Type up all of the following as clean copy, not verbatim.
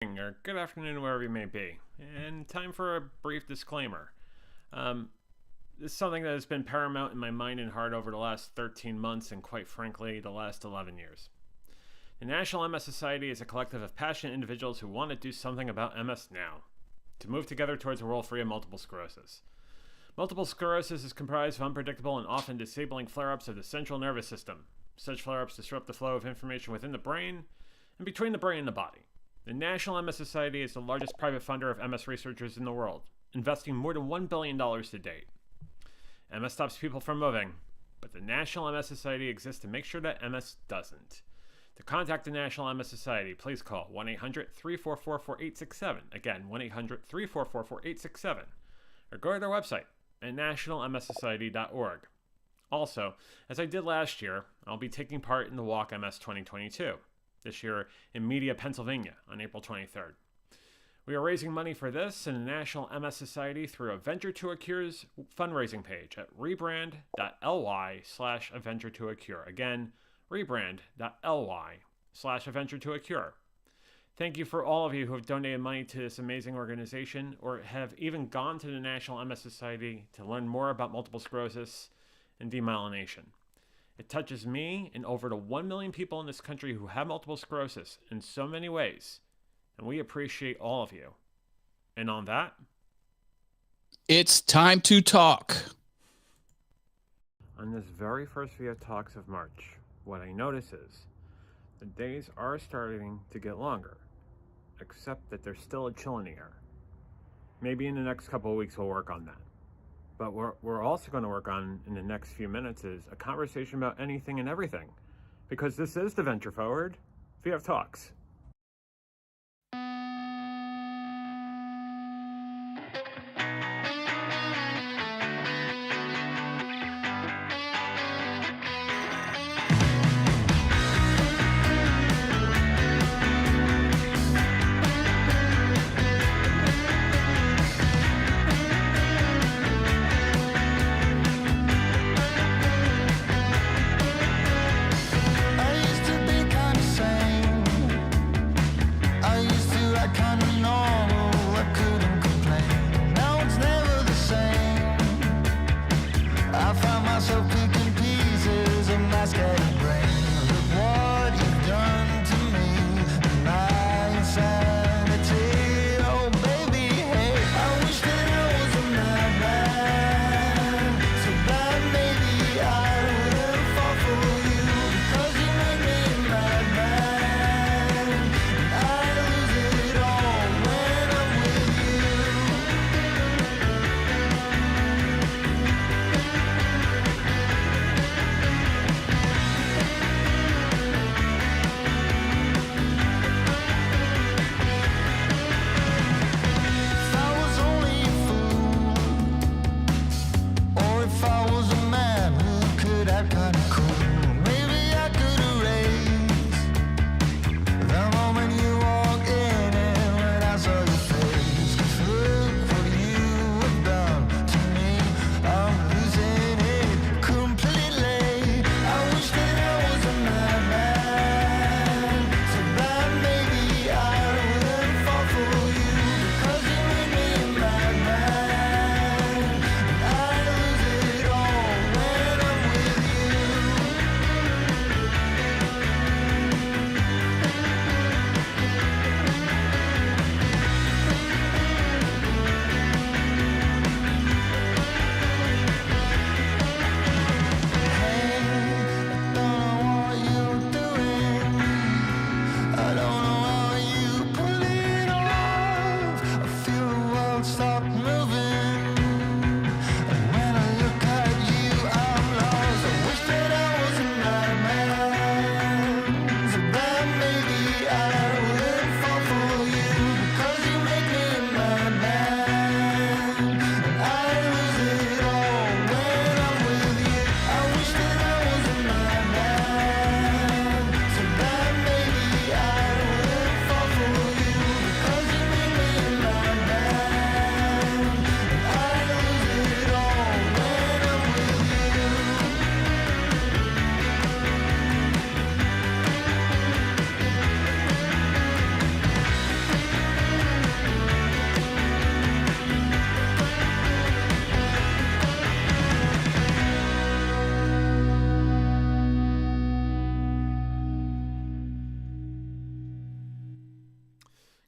Or good afternoon, wherever you may be. And time for a brief disclaimer. This is something that has been paramount in my mind and heart over the last 13 months and, quite frankly, the last 11 years. The National MS Society is a collective of passionate individuals who want to do something about MS now, to move together towards a world free of multiple sclerosis. Multiple sclerosis is comprised of unpredictable and often disabling flare-ups of the central nervous system. Such flare-ups disrupt the flow of information within the brain and between the brain and the body. The National MS Society is the largest private funder of MS researchers in the world, investing more than $1 billion to date. MS stops people from moving, but the National MS Society exists to make sure that MS doesn't. To contact the National MS Society, please call 1-800-344-4867. Again, 1-800-344-4867. Or go to their website at nationalmssociety.org. Also, as I did last year, I'll be taking part in the Walk MS 2022. This year in Media, Pennsylvania on April 23rd. We are raising money for this and the National MS Society through a Venture to a Cure's fundraising page at rebrand.ly/adventure to a cure. Again, rebrand.ly/adventure to a cure. Thank you for all of you who have donated money to this amazing organization or have even gone to the National MS Society to learn more about multiple sclerosis and demyelination. It touches me and over the 1 million people in this country who have multiple sclerosis in so many ways, and we appreciate all of you. And on that, it's time to talk. On this very first VIA Talks of March, what I notice is the days are starting to get longer, except that there's still a chill in the air. Maybe in the next couple of weeks we'll work on that. But we're also going to work on, in the next few minutes, is a conversation about anything and everything. Because this is the Venture Forward VF Talks.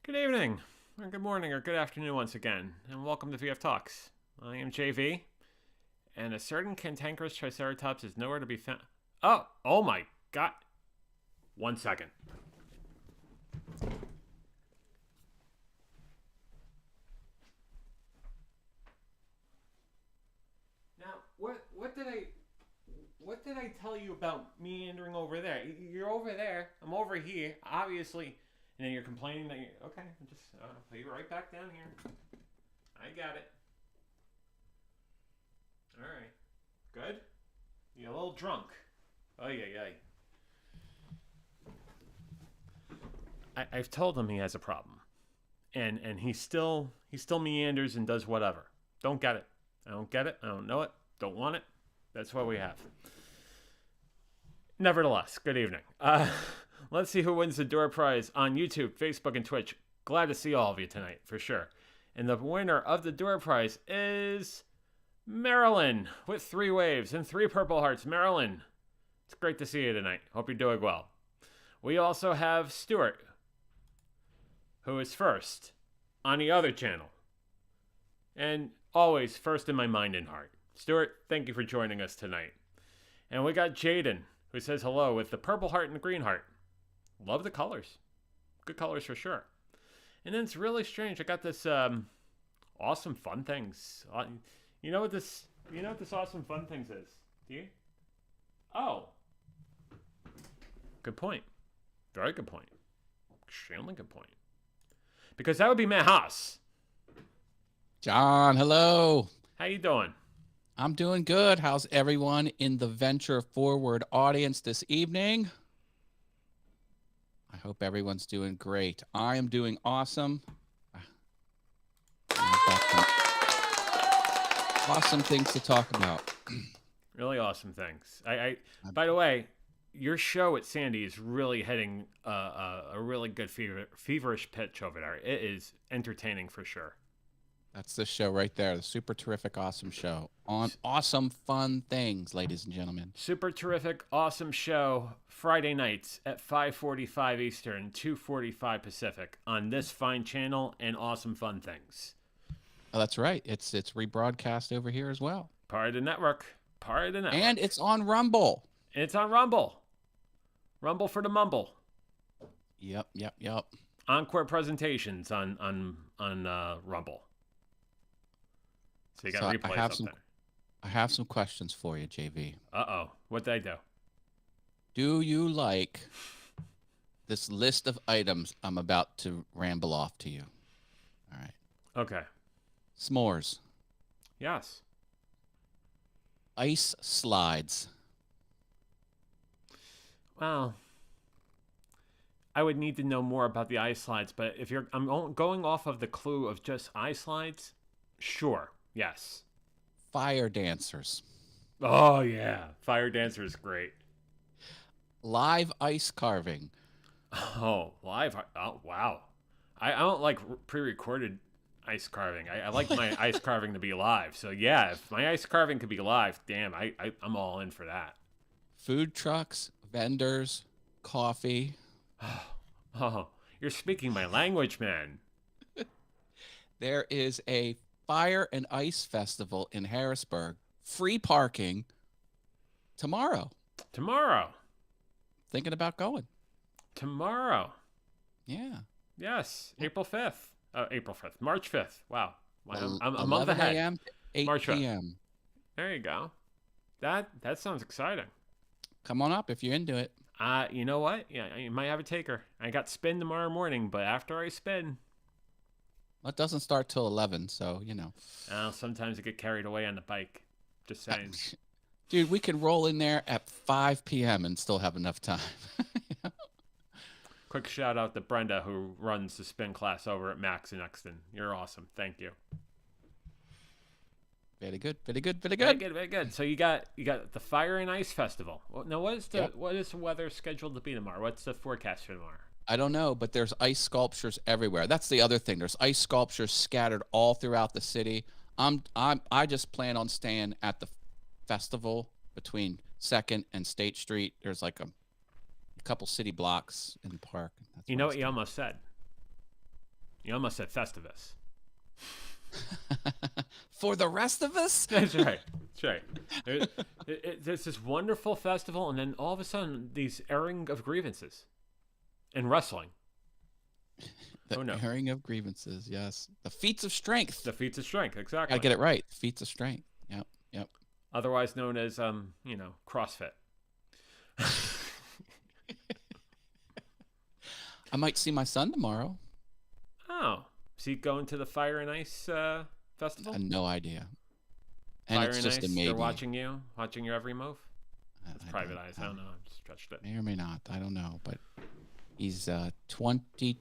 Good evening, or good morning, or good afternoon once again, and welcome to VF Talks. I am JV, and a certain cantankerous triceratops is nowhere to be found. Oh my god. 1 second. Now, what did I tell you about meandering over there? You're over there, I'm over here, obviously. And then you're complaining that you're, okay, I'm just, put you right back down here. I got it. Alright. Good? You're a little drunk. Oh, yeah. I've told him he has a problem. And he still meanders and does whatever. Don't get it. I don't get it. I don't know it. Don't want it. That's what we have. Nevertheless, good evening. Let's see who wins the door prize on YouTube, Facebook, and Twitch. Glad to see all of you tonight, for sure. And the winner of the door prize is Marilyn with 3 waves and 3 purple hearts. Marilyn, it's great to see you tonight. Hope you're doing well. We also have Stuart, who is first on the other channel. And always first in my mind and heart. Stuart, thank you for joining us tonight. And we got Jaden, who says hello with the purple heart and the green heart. Love the colors. Good colors for sure. And then it's really strange. I got this awesome fun things. You know what this awesome fun things is? Do you? Oh. Good point. Very good point. Extremely good point. Because that would be Matt Haas. John, hello. How you doing? I'm doing good. How's everyone in the Venture Forward audience this evening? I hope everyone's doing great. I am doing awesome. Awesome things to talk about. Really awesome things. By the way, your show at Sandy is really hitting a really good feverish pitch over there. It is entertaining for sure. That's the show right there. The super terrific, awesome show on awesome, fun things, ladies and gentlemen. Super terrific, awesome show Friday nights at 5:45 Eastern, 2:45 Pacific on this fine channel and awesome fun things. Oh, that's right. It's rebroadcast over here as well. Part of the network. And it's on Rumble. It's on Rumble. Rumble for the mumble. Yep. Encore presentations on Rumble. So you got replays up there. I have some questions for you, JV. Uh-oh. What did I do? Do you like this list of items I'm about to ramble off to you? All right. Okay. S'mores. Yes. Ice slides. Well, I would need to know more about the ice slides, but if I'm going off of the clue of just ice slides, sure. Yes. Fire dancers. Oh, yeah. Fire dancer is great. Live ice carving. Oh, live. Oh, wow. I don't like pre-recorded ice carving. I like my ice carving to be live. So, yeah, if my ice carving could be live, damn, I'm all in for that. Food trucks, vendors, coffee. Oh, you're speaking my language, man. There is a Fire and Ice Festival in Harrisburg. Free parking tomorrow. Thinking about going. Tomorrow. Yeah. Yes. April 5th. March 5th. Wow. I'm a 11 month ahead. a.m. to 8 March 5th. p.m. There you go. That sounds exciting. Come on up if you're into it. You know what? Yeah, I might have a taker. I got spin tomorrow morning, but after I spin... Well, it doesn't start till 11, so, you know. Sometimes I get carried away on the bike. Just saying. Dude, we can roll in there at 5 p.m. and still have enough time. Quick shout out to Brenda, who runs the spin class over at Max in Exton. You're awesome. Thank you. Very good. Very good. So you got the Fire and Ice Festival. Now, what is the weather scheduled to be tomorrow? What's the forecast for tomorrow? I don't know, but there's ice sculptures everywhere. That's the other thing. There's ice sculptures scattered all throughout the city. I just plan on staying at the festival between 2nd and State Street. There's like a couple city blocks in the park. You know what you almost said? You almost said Festivus. For the rest of us? That's right. That's right. There's this wonderful festival, and then all of a sudden, these airing of grievances and wrestling. The airing of grievances, yes. The feats of strength. The feats of strength, exactly. Gotta get it right. Feats of strength. Yep. Otherwise known as, CrossFit. I might see my son tomorrow. Oh. Is he going to the Fire and Ice festival? No idea. And Fire it's and just Ice, a maybe. they're watching your every move? It's private eyes. I don't know. I just stretched it. May or may not. I don't know. But he's 22.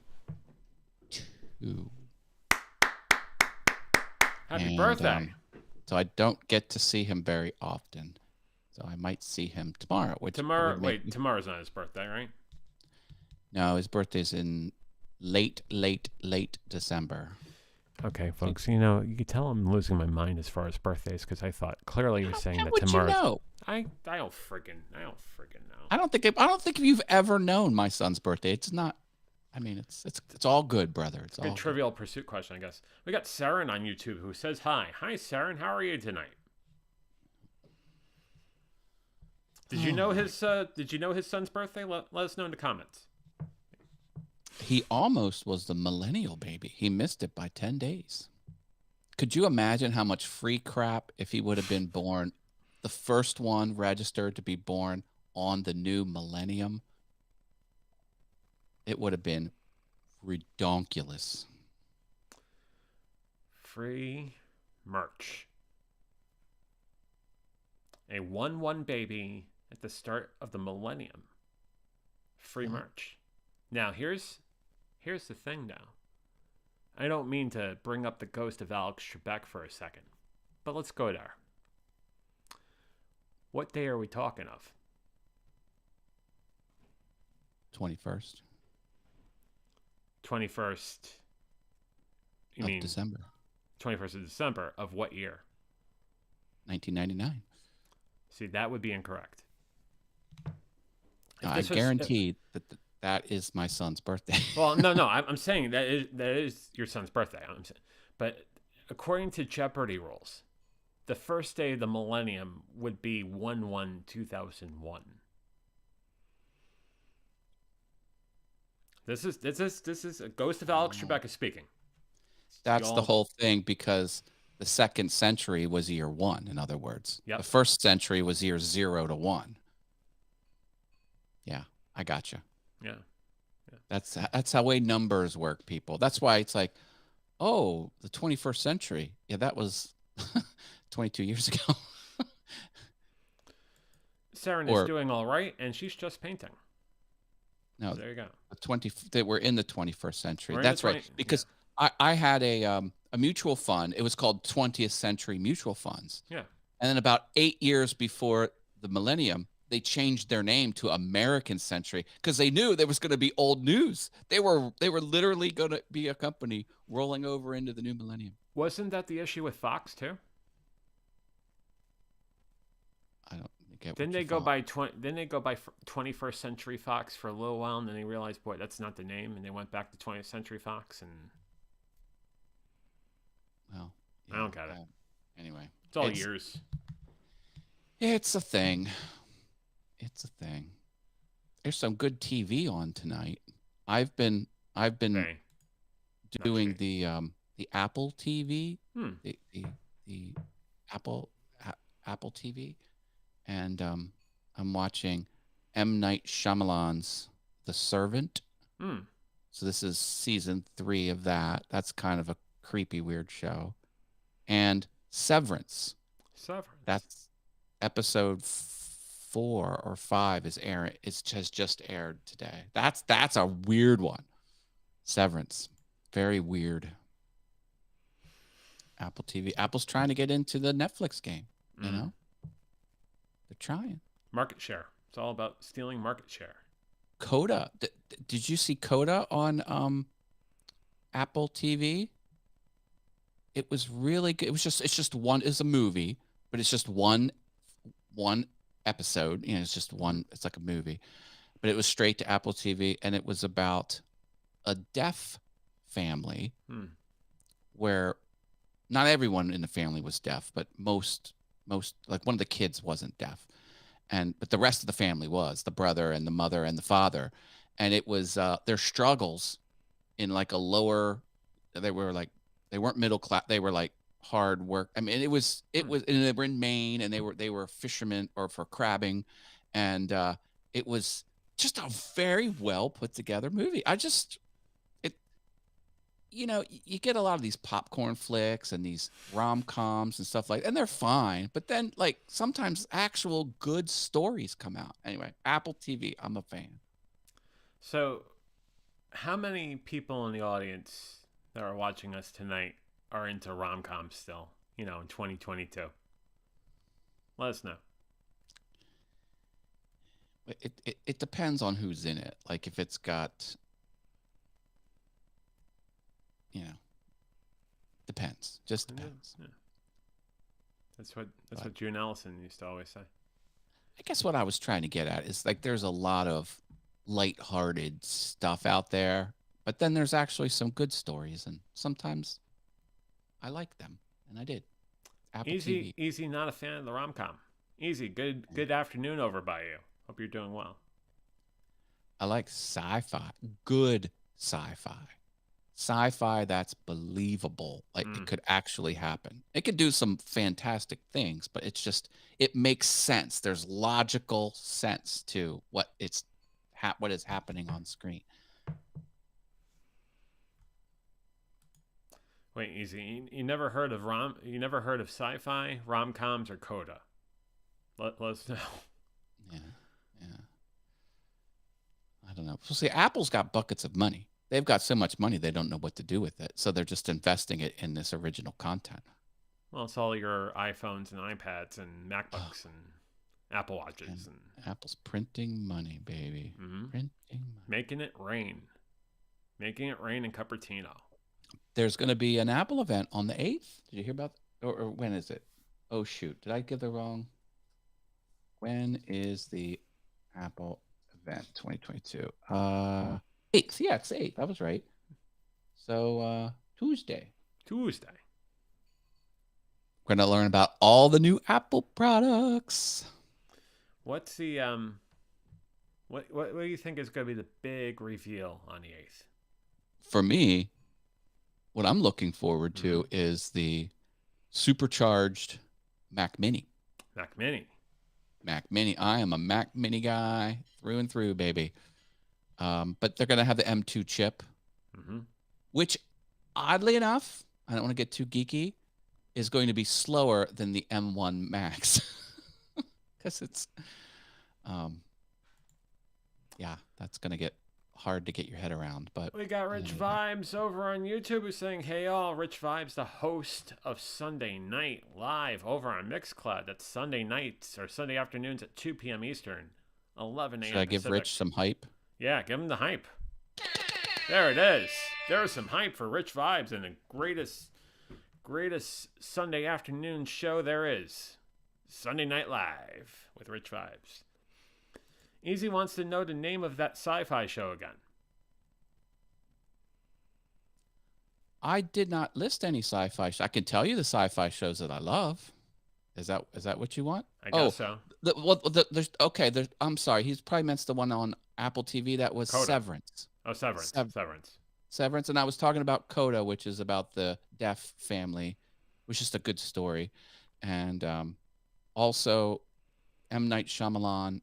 Happy birthday. So I don't get to see him very often. So I might see him tomorrow. Tomorrow's not his birthday, right? No, his birthday's in late December. Okay, folks. You can tell I'm losing my mind as far as birthdays because I thought clearly you're saying that tomorrow. tomorrow. You know? I don't freaking know. I don't think you've ever known my son's birthday. It's not. I mean, it's all good, brother. It's all good. Trivial Pursuit question, I guess. We got Saren on YouTube who says hi. Hi, Saren. How are you tonight? Did you know his son's birthday? Let us know in the comments. He almost was the millennial baby. He missed it by 10 days. Could you imagine how much free crap if he would have been born, the first one registered to be born on the new millennium? It would have been redonkulous. Free merch. A 1-1 baby at the start of the millennium. Free merch. Now, here's the thing now. I don't mean to bring up the ghost of Alex Trebek for a second, but let's go there. What day are we talking of? 21st. 21st. You mean December. 21st of December of what year? 1999. See, that would be incorrect. I guarantee that is my son's birthday. Well, no, I'm saying that is your son's birthday. I'm saying, but according to Jeopardy rules, the first day of the millennium would be 1/1/2001. This is a ghost of Alex Trebek speaking. That's the whole thing, because the second century was year 1. In other words, the first century was year 0 to 1. Yeah, I gotcha. Yeah. That's how way numbers work, people. That's why it's like, oh, the 21st century. Yeah, that was 22 years ago. Saren is doing all right, and she's just painting. No, there you go. We're in the 21st century. That's right. Because I had a mutual fund. It was called 20th Century Mutual Funds. Yeah. And then about 8 years before the millennium, they changed their name to American Century because they knew there was going to be old news. They were literally going to be a company rolling over into the new millennium. Wasn't that the issue with Fox too? I don't get. Didn't they go by 21st Century Fox for a little while, and then they realized, boy, that's not the name, and they went back to 20th Century Fox, and well, I don't get it. Anyway, it's all years. It's a thing. It's a thing. There's some good TV on tonight. I've been doing the Apple TV, the Apple TV, and I'm watching M. Night Shyamalan's The Servant. So this is season 3 of that. That's kind of a creepy, weird show. And Severance. That's episode 4 or 5 is airing. Has just aired today. That's a weird one. Severance, very weird. Apple TV. Apple's trying to get into the Netflix game. You know, they're trying. Market share. It's all about stealing market share. Coda. Did you see Coda on Apple TV? It was really good. It's just one. It's a movie, but it's just one episode. It's just one. It's like a movie, but it was straight to Apple TV, and it was about a deaf family Hmm. where not everyone in the family was deaf, but most like one of the kids wasn't deaf, but the rest of the family was, the brother and the mother and the father, and it was their struggles in like a lower, they were like, they weren't middle class, they were like hard work. I mean, and they were in Maine, and they were fishermen or for crabbing, and it was just a very well put together movie. It you get a lot of these popcorn flicks and these rom-coms and stuff like, and they're fine, but then like sometimes actual good stories come out. Anyway, Apple TV, I'm a fan. So, how many people in the audience that are watching us tonight are into rom coms still? In 2022. Let us know. It depends on who's in it. Like if it's got, depends. Just depends. Yeah. That's what June Ellison used to always say. I guess what I was trying to get at is like there's a lot of lighthearted stuff out there, but then there's actually some good stories, and sometimes I like them, and I did. Apple TV. Easy, not a fan of the rom com. Easy, good afternoon over by you. Hope you're doing well. I like sci-fi, good sci-fi. Sci-fi that's believable, like it could actually happen. It could do some fantastic things, but it makes sense. There's logical sense to what is happening on screen. Wait, Easy, you never heard of sci-fi, rom-coms, or coda? Let us know. Yeah. I don't know. So see, Apple's got buckets of money. They've got so much money, they don't know what to do with it. So they're just investing it in this original content. Well, it's all your iPhones and iPads and MacBooks and Apple Watches. And Apple's printing money, baby. Mm-hmm. Printing money. Making it rain. Making it rain in Cupertino. There's going to be an Apple event on the 8th. Did you hear about that? Or when is it? Oh, shoot. Did I give the wrong? When is the Apple event 2022? 8th. Yeah, it's 8th. I was right. So Tuesday. We're going to learn about all the new Apple products. What's the what do you think is going to be the big reveal on the 8th? For me, what I'm looking forward to is the supercharged Mac Mini. Mac Mini. I am a Mac Mini guy through and through, baby. But they're going to have the M2 chip, which, oddly enough, I don't want to get too geeky, is going to be slower than the M1 Max. Because it's, that's going to get hard to get your head around. But we got Rich Vibes over on YouTube who's saying, "Hey all, Rich Vibes, the host of Sunday Night Live over on Mixcloud. That's Sunday nights or Sunday afternoons at 2 p.m. Eastern, 11 a.m. Should I give Pacific. Rich some hype? Yeah, give him the hype. There it is. There's some hype for Rich Vibes and the greatest Sunday afternoon show there is. Sunday Night Live with Rich Vibes. Easy wants to know the name of that sci-fi show again. I did not list any sci-fi. I can tell you the sci-fi shows that I love. Is that what you want? I guess so. I'm sorry. He's probably meant the one on Apple TV that was Coda. Severance. Oh, Severance. Severance. And I was talking about Coda, which is about the deaf family, which is just a good story. And also, M. Night Shyamalan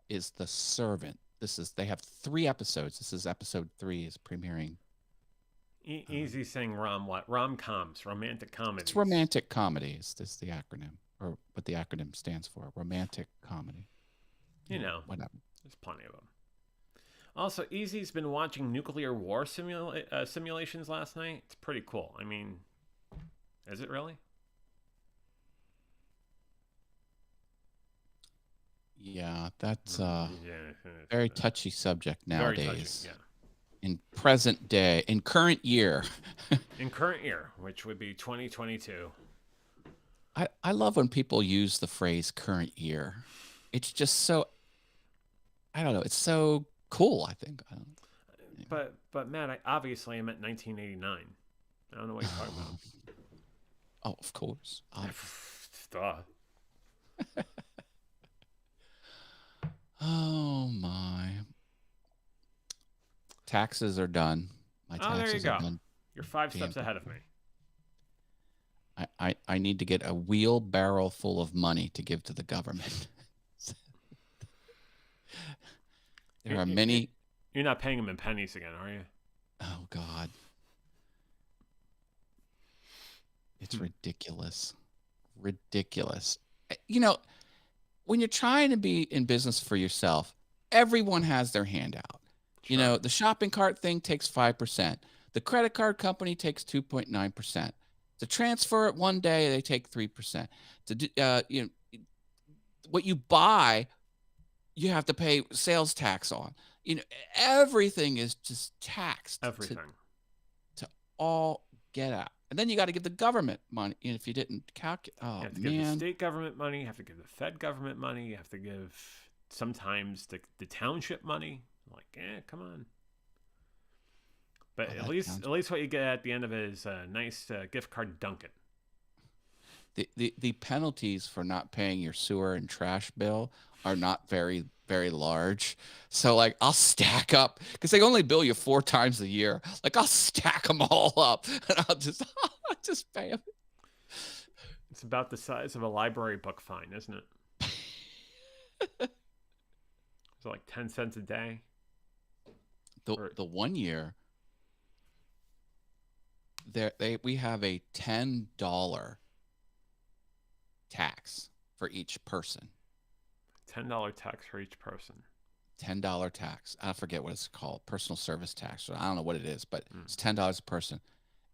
is The Servant. They have 3 episodes. This is episode 3 is premiering. Easy saying rom-coms, romantic comedies. It's romantic comedies. This is the acronym, or what the acronym stands for. Romantic comedy. Whatever. There's plenty of them. Also, Easy's been watching nuclear war simulations last night. It's pretty cool. I mean, is it really? Yeah, that's very touchy subject nowadays. Very touchy, yeah. In present day, in current year. In current year, which would be 2022. I love when people use the phrase current year. It's just so, I don't know, it's so cool, I think. But But Matt, I obviously am at 1989. I don't know what you're talking about. Oh, of course. Duh. Oh my. Taxes are done. My Oh, there you taxes are go. done. You're 5 steps ahead of me. I need to get a wheelbarrow full of money to give to the government. There are many. You're not paying them in pennies again, are you? Oh God. It's ridiculous. Ridiculous. You know, when you're trying to be in business for yourself, everyone has their hand out. Sure. You know, the shopping cart thing takes 5%. The credit card company takes 2.9%. To transfer it one day, they take 3%. To do, what you buy, you have to pay sales tax on. You know, everything is just taxed. Everything. To all get out. And then you got to give the government money if you didn't calculate. Oh, you have to man. give the state government money. You have to give the Fed government money. You have to give sometimes the township money. Like, come on. But at least what you get at the end of it is a nice gift card to Dunkin'. The penalties for not paying your sewer and trash bill are not very, very large. So like I'll stack up because they only bill you 4 times a year. Like I'll stack them all up and I'll just pay them. It's about the size of a library book fine, isn't it? It's like 10 cents a day. The 1 year we have a $10 tax for each person. $10 tax for each person. $10 tax. I forget what it's called. Personal service tax. I don't know what it is, but it's $10 a person.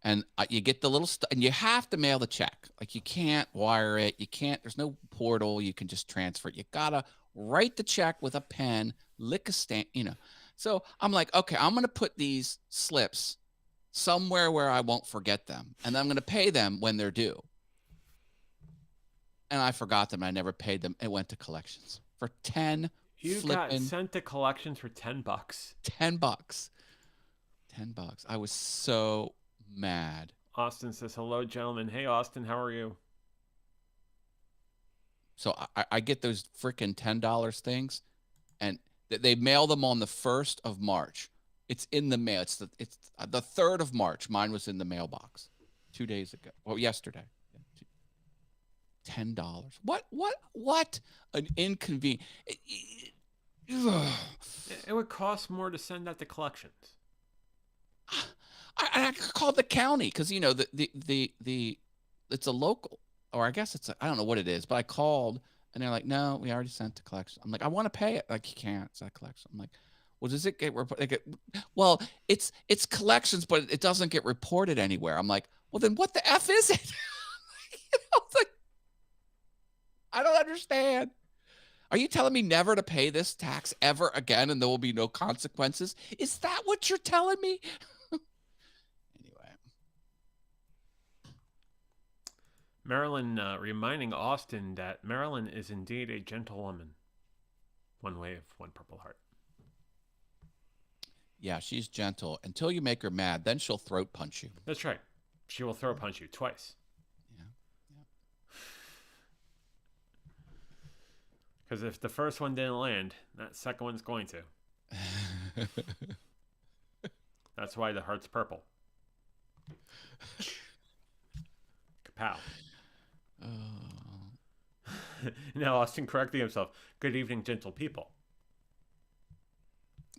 And you get the little stuff, and you have to mail the check. Like you can't wire it. You can't. There's no portal. You can just transfer it. You gotta write the check with a pen, lick a stamp. You know. So I'm like, okay, I'm gonna put these slips somewhere where I won't forget them, and I'm gonna pay them when they're due. And I forgot them. I never paid them. It went to collections for 10. You got sent to collections for $10. $10. I was so mad. Austin says, hello, gentlemen. Hey, Austin, how are you? So I get those freaking $10 things, and they mail them on the 1st of March. It's in the mail. It's the 3rd of March. Mine was in the mailbox 2 days ago. Well, yesterday. $10. What an inconvenience. It would cost more to send that to collections. I called the county because you know the it's a local, or I guess I don't know what it is, but I called and they're like, no, we already sent to collection. I'm like, I want to pay it. Like, you can't. It's not collection. I'm like, well, does it get well, it's collections, but it doesn't get reported anywhere. I'm like, well, then what the F is it? It's like, I don't understand. Are you telling me never to pay this tax ever again and there will be no consequences? Is that what you're telling me? Anyway. Marilyn reminding Austin that Marilyn is indeed a gentle woman. One way of one Purple Heart. Yeah, she's gentle until you make her mad. Then she'll throat punch you. That's right. She will throat punch you twice. Because if the first one didn't land, that second one's going to. That's why the heart's purple. Kapow. Now Austin correcting himself. Good evening, gentle people.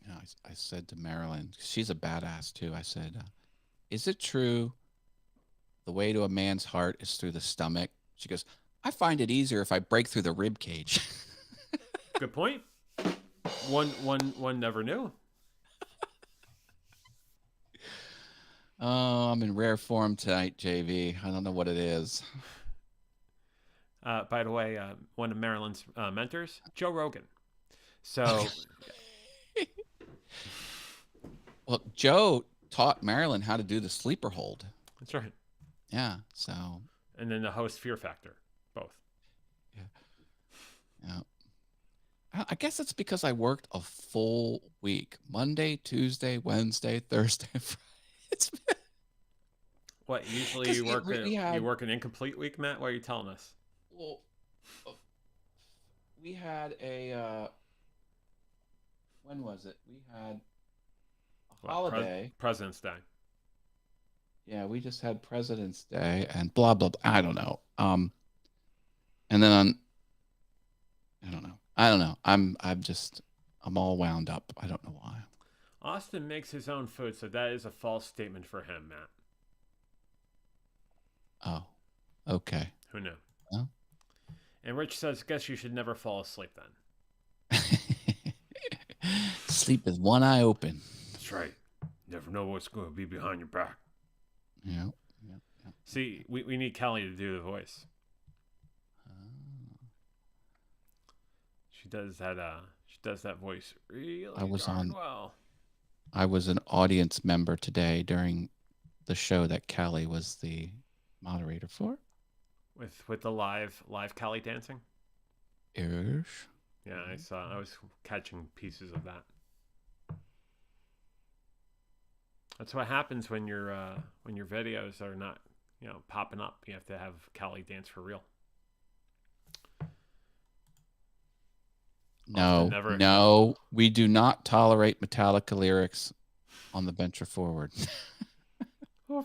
You know, I said to Marilyn, she's a badass too. I said, is it true the way to a man's heart is through the stomach? She goes, I find it easier if I break through the rib cage. Good point. One never knew. Oh, I'm in rare form tonight, JV. I don't know what it is. By the way, one of Marilyn's mentors, Joe Rogan. So, well, Joe taught Marilyn how to do the sleeper hold. That's right. Yeah. So. And then the host Fear Factor, both. Yeah. I guess it's because I worked a full week. Monday, Tuesday, Wednesday, Thursday, Friday. It's What, usually because we you had work an incomplete week, Matt? What are you telling us? well, uh, we had a when was it? We had a What, holiday. President's Day? Yeah, we just had President's Day and blah blah blah. I don't know. And then on I don't know. I don't know. I'm all wound up. I don't know why. Austin makes his own food, so that is a false statement for him, Matt. Oh, okay. Who knew? Well. And Rich says, guess you should never fall asleep then. Sleep with one eye open. That's right. Never know what's going to be behind your back. Yeah. See, we need Kelly to do the voice. She does that voice really well. I was an audience member today during the show that Kelly was the moderator for. With the live Kelly dancing? Yes. Yeah, I was catching pieces of that. That's what happens when your videos are not, popping up. You have to have Kelly dance for real. No, we do not tolerate Metallica lyrics on the bench or forward. I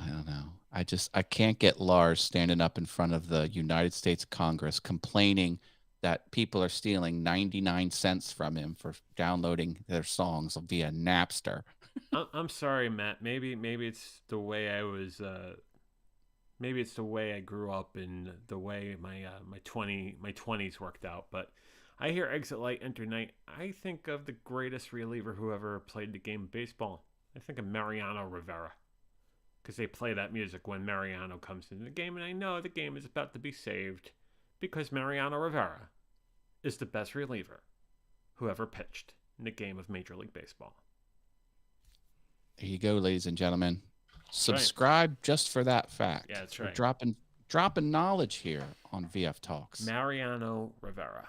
don't know. I can't get Lars standing up in front of the United States Congress complaining that people are stealing 99 cents from him for downloading their songs via Napster. I'm sorry, Matt. Maybe it's the way I was. Maybe it's the way I grew up and the way my 20s worked out. But I hear Exit Light Enter Night. I think of the greatest reliever who ever played the game of baseball. I think of Mariano Rivera. Because they play that music when Mariano comes into the game, and I know the game is about to be saved because Mariano Rivera is the best reliever who ever pitched in the game of Major League Baseball. There you go, ladies and gentlemen. Subscribe just for that fact. Yeah, that's right. We're dropping knowledge here on VF Talks. Mariano Rivera.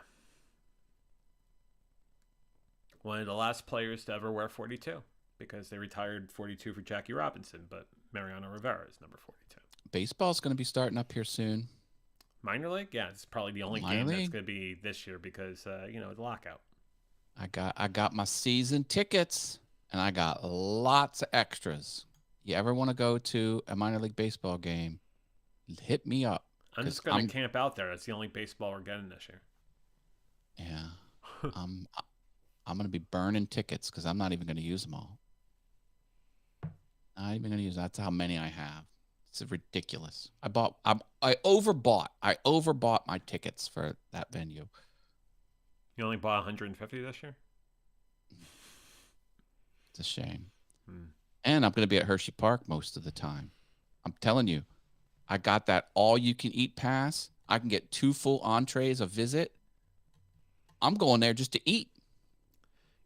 One of the last players to ever wear 42. Because they retired 42 for Jackie Robinson, but Mariano Rivera is number 42. Baseball's going to be starting up here soon. Minor league? Yeah, it's probably the only game that's going to be this year because, the lockout. I got my season tickets, and I got lots of extras. You ever want to go to a minor league baseball game, hit me up. I'm just going to camp out there. That's the only baseball we're getting this year. Yeah. I'm going to be burning tickets because I'm not even going to use them all. Not even going to use them. That's how many I have. It's ridiculous. I overbought. I overbought my tickets for that venue. You only bought 150 this year? It's a shame. And I'm going to be at Hershey Park most of the time. I'm telling you, I got that all-you-can-eat pass. I can get 2 full entrees a visit. I'm going there just to eat.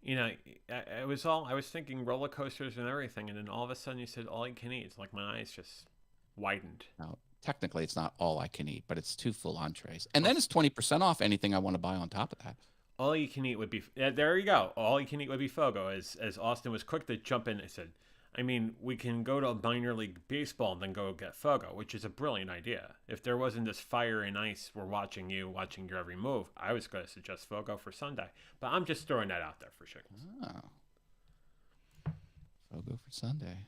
I was thinking roller coasters and everything, and then all of a sudden you said all you can eat. It's like my eyes just widened. Now, technically, it's not all I can eat, but it's 2 full entrees. And then it's 20% off anything I want to buy on top of that. All you can eat would be, there you go. All you can eat would be Fogo. As Austin was quick to jump in, I said, we can go to minor league baseball and then go get Fogo, which is a brilliant idea. If there wasn't this fire and ice, we're watching your every move, I was going to suggest Fogo for Sunday. But I'm just throwing that out there for Chickens. Oh. Fogo for Sunday.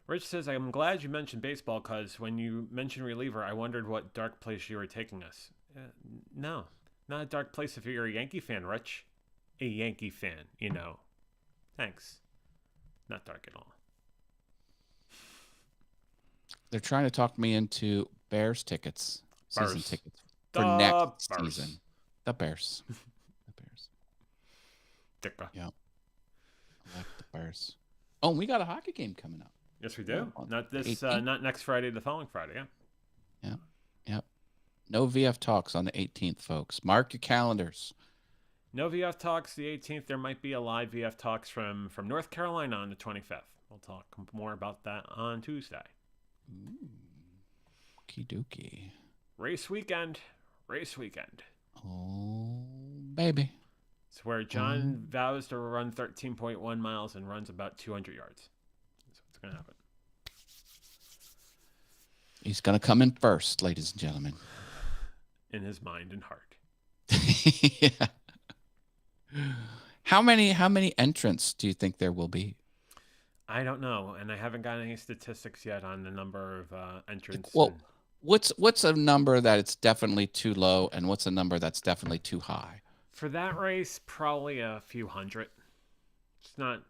Rich says, I'm glad you mentioned baseball because when you mentioned reliever, I wondered what dark place you were taking us. No, not a dark place if you're a Yankee fan, Rich. A Yankee fan, Thanks. Not dark at all. They're trying to talk me into Bears tickets, season tickets for next season. The Bears. The Bears. Dicka. Yeah. I like the Bears. Oh, and we got a hockey game coming up. Yes, we do. Not this. Not next Friday. The following Friday. Yeah. Yep. No VF Talks on the 18th, folks. Mark your calendars. No VF Talks the 18th. There might be a live VF Talks from North Carolina on the 25th. We'll talk more about that on Tuesday. Okie dokie. Race weekend. race weekend. Oh, baby. It's where John vows to run 13.1 miles and runs about 200 yards. That's what's going to happen. He's going to come in first, ladies and gentlemen. In his mind and heart. Yeah. How many entrants do you think there will be? I don't know, and I haven't got any statistics yet on the number of entrants. Well, what's a number that it's definitely too low, and what's a number that's definitely too high? For that race, probably a few hundred. It's not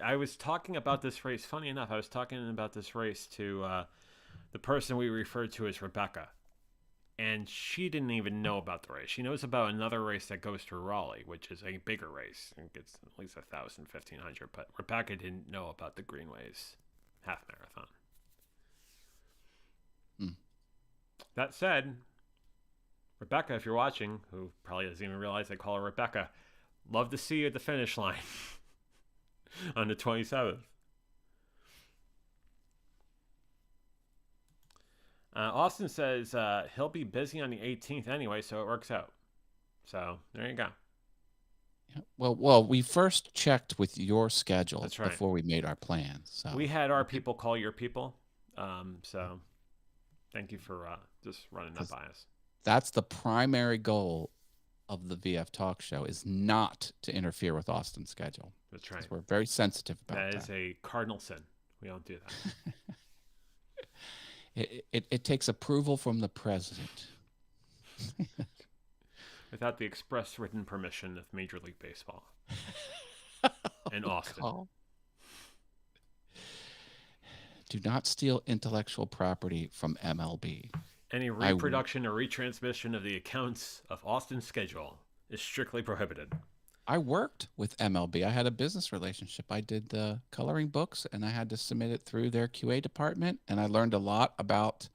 I was talking about this race. Funny enough, I was talking about this race to the person we referred to as Rebecca. And she didn't even know about the race. She knows about another race that goes to Raleigh, which is a bigger race. It gets at least 1,000, 1,500. But Rebecca didn't know about the Greenways half marathon. That said, Rebecca, if you're watching, who probably doesn't even realize I call her Rebecca, love to see you at the finish line on the 27th. Austin says he'll be busy on the 18th anyway, so it works out. So there you go. Yeah. Well, we first checked with your schedule before we made our plans. So we had our people call your people. So thank you for just running that by us. That's the primary goal of the VF Talk Show, is not to interfere with Austin's schedule. That's right. We're very sensitive about that. That is a cardinal sin. We don't do that. It takes approval from the president. Without the express written permission of Major League Baseball. And Austin. Do not steal intellectual property from MLB. Any reproduction or retransmission of the accounts of Austin's schedule is strictly prohibited. I worked with MLB. I had a business relationship. I did the coloring books, and I had to submit it through their QA department, and I learned a lot about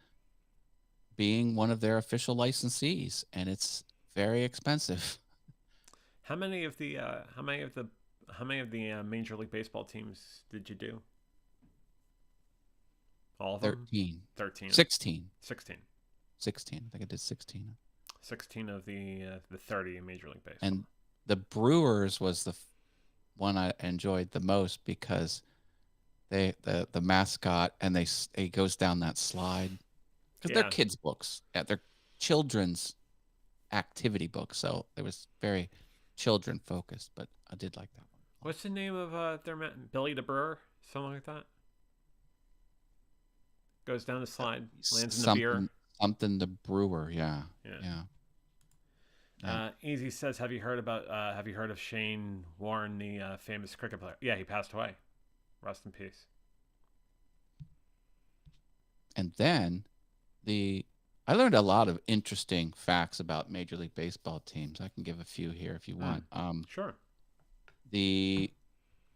being one of their official licensees, and it's very expensive. How many of the Major League Baseball teams did you do? All of 13. them? 13. 16. 16. 16. I think I did 16. 16 of the 30 in Major League Baseball. And the Brewers was the one I enjoyed the most because the mascot, and he goes down that slide because they're kids' books, they're children's activity books, so it was very children focused. But I did like that one. What's the name of their Billy the Brewer, something like that? Goes down the slide, lands in the beer. Something the Brewer, yeah. Easy says, have you heard of Shane Warne, the famous cricket player? Yeah, he passed away. Rest in peace. And then I learned a lot of interesting facts about Major League Baseball teams. I can give a few here if you want. Sure. The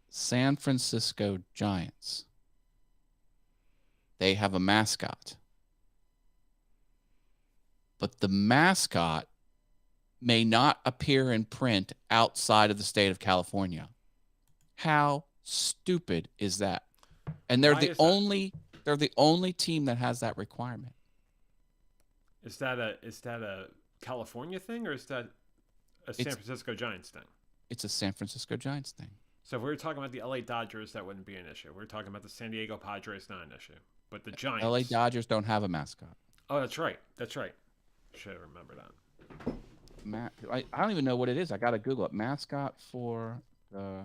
San Francisco Giants, they have a mascot. But the mascot may not appear in print outside of the state of California. How stupid is that? And they're the only team that has that requirement. Is that a California thing, or is that a San Francisco Giants thing? It's a San Francisco Giants thing. So if we were talking about the LA Dodgers, that wouldn't be an issue. We're talking about the San Diego Padres, not an issue. But the Giants, LA Dodgers don't have a mascot. Oh, that's right. Should have remembered that. I don't even know what it is. I got to Google it. Mascot for the...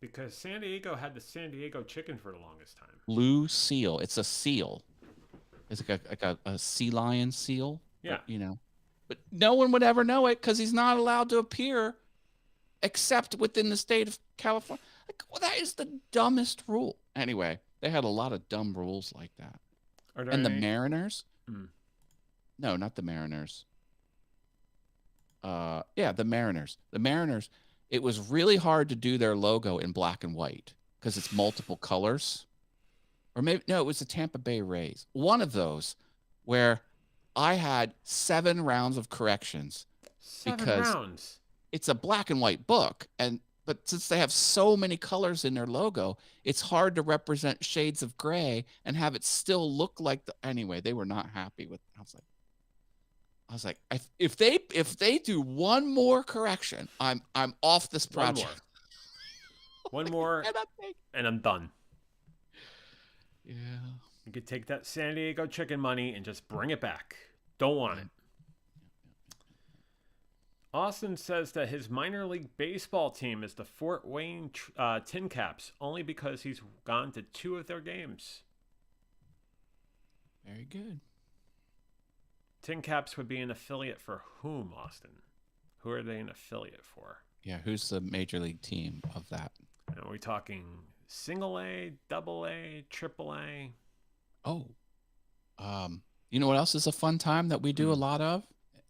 Because San Diego had the San Diego chicken for the longest time. Blue seal. It's a seal. It's like a sea lion seal. Yeah. But no one would ever know it because he's not allowed to appear except within the state of California. That is the dumbest rule. Anyway, they had a lot of dumb rules like that. And the Mariners? No, not the Mariners. The Mariners. The Mariners, it was really hard to do their logo in black and white because it's multiple colors. Or maybe, no, it was the Tampa Bay Rays. One of those where I had 7 rounds of corrections. 7 rounds? It's a black and white book, and but since they have so many colors in their logo, it's hard to represent shades of gray and have it still look like anyway, they were not happy with. I was like, if they do one more correction, I'm off this project. One more, and I'm done. Yeah. You could take that San Diego chicken money and just bring it back. Don't want it. Austin says that his minor league baseball team is the Fort Wayne Tin Caps, only because he's gone to 2 of their games. Very good. Tin Caps would be an affiliate for whom, Austin? Who are they an affiliate for? Yeah, who's the major league team of that? Are we talking single A, double A, triple A? Oh, you know what else is a fun time that we do a lot of? You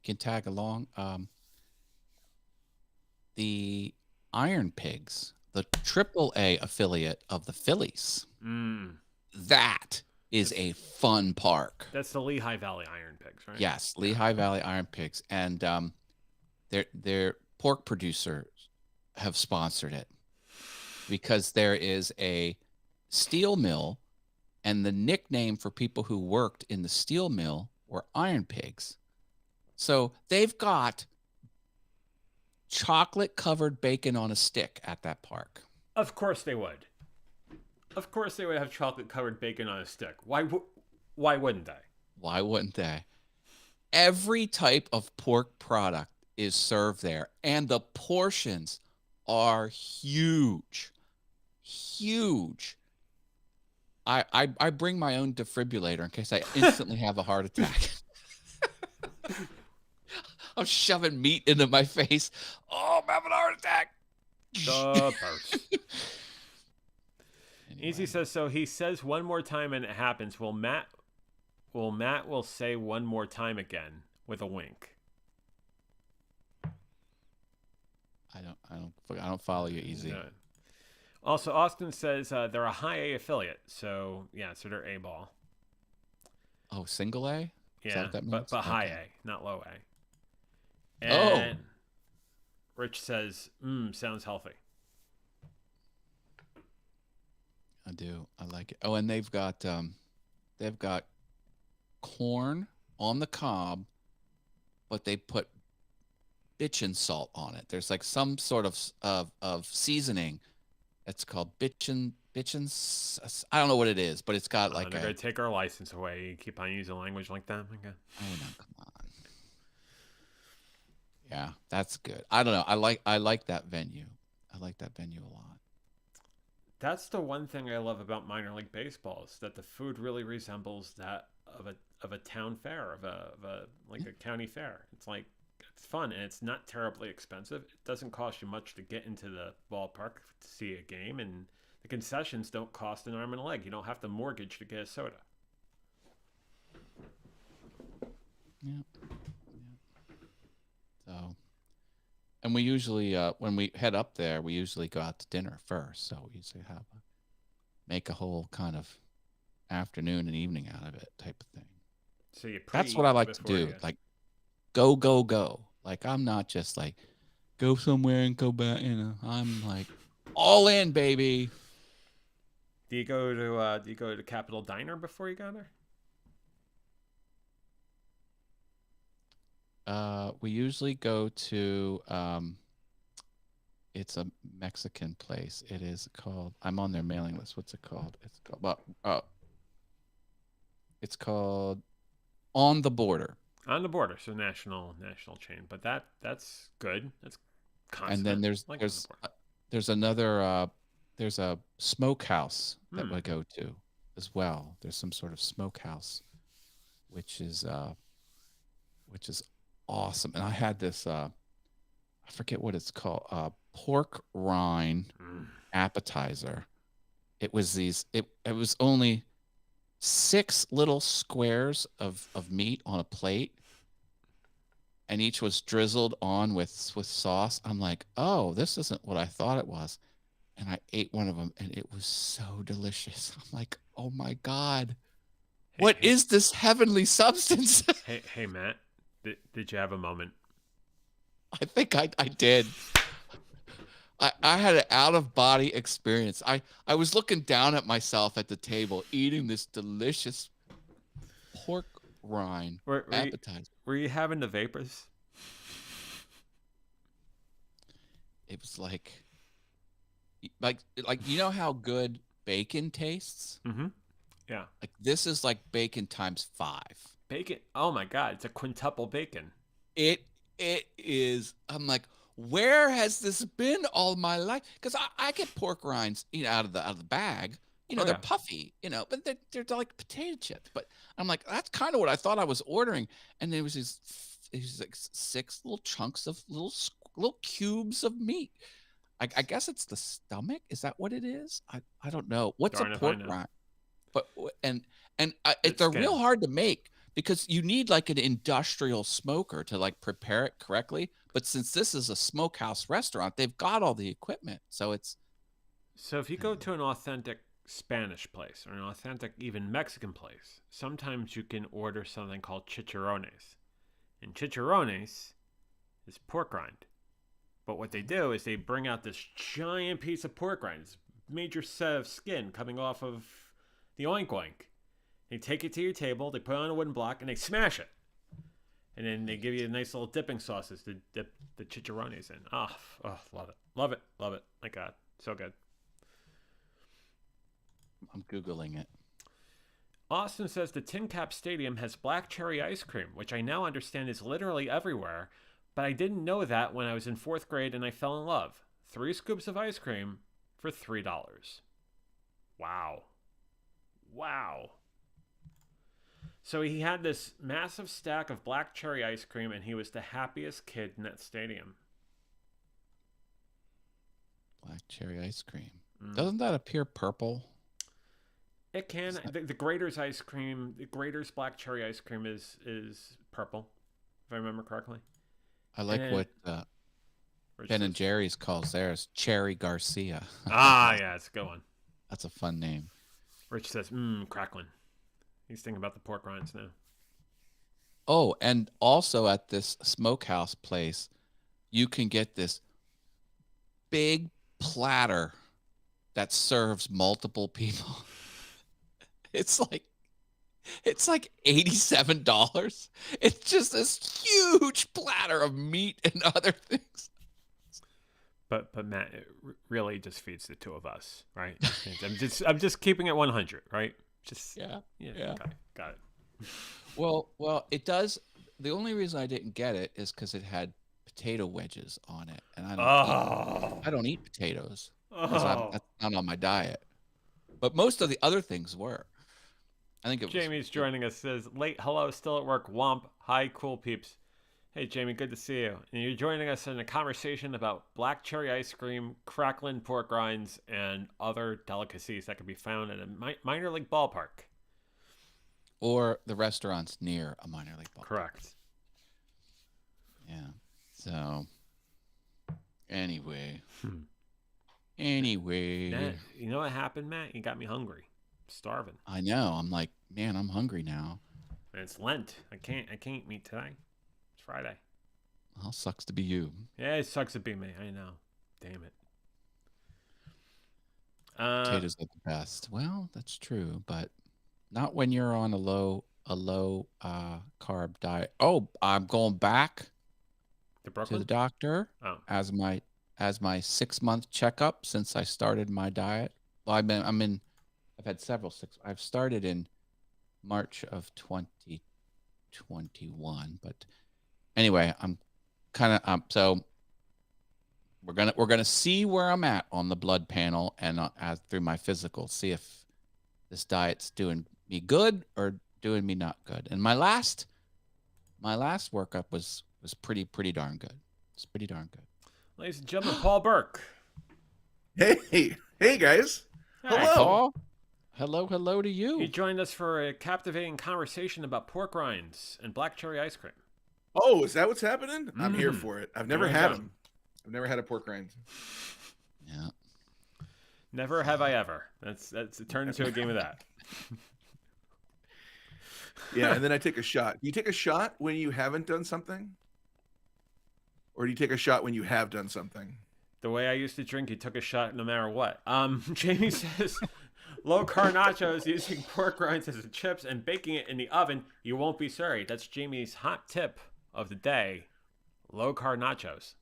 can tag along. The Iron Pigs, the triple A affiliate of the Phillies. That is a fun park. That's the Lehigh Valley Iron Pigs, right? Yes, Lehigh Valley Iron Pigs, and their pork producers have sponsored it because there is a steel mill, and the nickname for people who worked in the steel mill were Iron Pigs. So they've got chocolate-covered bacon on a stick at that park. Of course they would. Of course they would have chocolate-covered bacon on a stick. Why wouldn't they? Why wouldn't they? Every type of pork product is served there, and the portions are huge. Huge. I bring my own defibrillator in case I instantly have a heart attack. I'm shoving meat into my face. Oh, I'm having a heart attack. The burst. Anyway. Easy says, so he says one more time and it happens. Matt will say one more time again with a wink. I don't follow you, Easy. No. Also, Austin says they're a high A affiliate, so yeah, so they're A ball. Oh, single A? Yeah, but high A, not low A. And Rich says, sounds healthy. I do. I like it. Oh, and they've got corn on the cob, but they put bitchin' salt on it. There's like some sort of seasoning. It's called bitchin'. I don't know what it is, but it's got like they're gonna take our license away. You keep on using language like that. Okay. Oh no, come on. Yeah, that's good. I don't know. I like that venue. I like that venue a lot. That's the one thing I love about minor league baseball is that the food really resembles that of a town fair, of a county fair. It's fun and it's not terribly expensive. It doesn't cost you much to get into the ballpark to see a game, and the concessions don't cost an arm and a leg. You don't have to mortgage to get a soda. Yeah. So, and we usually when we head up there, we usually go out to dinner first. So we usually make a whole kind of afternoon and evening out of it type of thing. So that's what I like to do. Like go. Like I'm not just like go somewhere and go back. I'm like all in, baby. Do you go to Capitol Diner before you go there? We usually go to it's a Mexican place. It is called, I'm on their mailing list. What's it called? It's called On the Border. On the Border, so national chain, but that's good. That's constant. And then there's another there's a smokehouse that we go to as well. There's some sort of smokehouse, which is awesome. And I had this I forget what it's called, pork rind appetizer. It was it was only 6 little squares of meat on a plate, and each was drizzled on with sauce. I'm like, oh, this isn't what I thought it was. And I ate one of them, and it was so delicious. I'm like, oh my God, what is this heavenly substance? hey, Matt, did you have a moment? I think I did. I had an out of body experience. I was looking down at myself at the table eating this delicious pork rind appetizer. Were you having the vapors? It was like you know how good bacon tastes? Mm-hmm. Yeah. Like this is like bacon times 5. Bacon. Oh my God, it's a quintuple bacon. It is. I'm like, where has this been all my life? Because I get pork rinds, out of the bag. They're puffy, but they're like potato chips. But I'm like, that's kind of what I thought I was ordering. And there was these like 6 little chunks of little cubes of meat. I guess it's the stomach. Is that what it is? I don't know. What's Darn a if I pork know. rind? But they're real hard to make because you need like an industrial smoker to like prepare it correctly. But since this is a smokehouse restaurant, they've got all the equipment. So if you go to an authentic Spanish place or an authentic even Mexican place, sometimes you can order something called chicharrones. And chicharrones is pork rind. But what they do is they bring out this giant piece of pork rind, this major set of skin coming off of the oink oink. They take it to your table, they put it on a wooden block, and they smash it. And then they give you nice little dipping sauces to dip the chicharrones in. Oh, love it. Love it. Love it. My God. So good. I'm Googling it. Austin says the Tin Cap Stadium has black cherry ice cream, which I now understand is literally everywhere, but I didn't know that when I was in 4th grade and I fell in love. 3 scoops of ice cream for $3. Wow. Wow. So he had this massive stack of black cherry ice cream, and he was the happiest kid in that stadium. Black cherry ice cream. Doesn't that appear purple? It can. The Grater's ice cream, the Grater's black cherry ice cream is purple, if I remember correctly. I like what Ben and Jerry's calls theirs Cherry Garcia. Yeah, it's a good one. That's a fun name. Rich says, crackling. He's thinking about the pork rinds now. Oh, and also at this smokehouse place, you can get this big platter that serves multiple people. It's like $87. It's just this huge platter of meat and other things. But Matt, it really just feeds the two of us, right? I'm just keeping it 100, right? Yeah. Okay, got it. Well, it does. The only reason I didn't get it is because it had potato wedges on it, and I don't eat potatoes. That's not on my diet. But most of the other things were. I think Jamie's joining us. Says late hello, still at work. Womp. Hi, cool peeps. Hey Jamie, good to see you. And you're joining us in a conversation about black cherry ice cream, crackling pork rinds, and other delicacies that can be found at a minor league ballpark. Or the restaurants near a minor league ballpark. Correct. Yeah. So, anyway. Matt, you know what happened, Matt? You got me hungry. I'm starving. I know. I'm like, man, I'm hungry now. And it's Lent. I can't eat meat today. It's Friday. Well, sucks to be you. Yeah, it sucks to be me. I know. Damn it. Potatoes are the best. Well, that's true, but not when you're on a low carb diet. Oh, I'm going back to the doctor as my 6-month checkup since I started my diet. Well, I've had several I've started in March of 2021, but anyway, I'm kind of so we're gonna see where I'm at on the blood panel and through my physical, see if this diet's doing me good or doing me not good. And my last workup was pretty darn good. It's pretty darn good. Ladies and gentlemen, Paul Burke. Hey guys. Hi, Hello. Paul. Hello to you. He joined us for a captivating conversation about pork rinds and black cherry ice cream. Oh, is that what's happening? I'm here for it. I've never had them. I've never had a pork rind. Yeah. Never have I ever. That's it turned into a game of that. Yeah, and then I take a shot. Do you take a shot when you haven't done something? Or do you take a shot when you have done something? The way I used to drink, you took a shot no matter what. Jamie says, low-carb nachos using pork rinds as chips and baking it in the oven. You won't be sorry. That's Jamie's hot tip of the day. Low-carb nachos.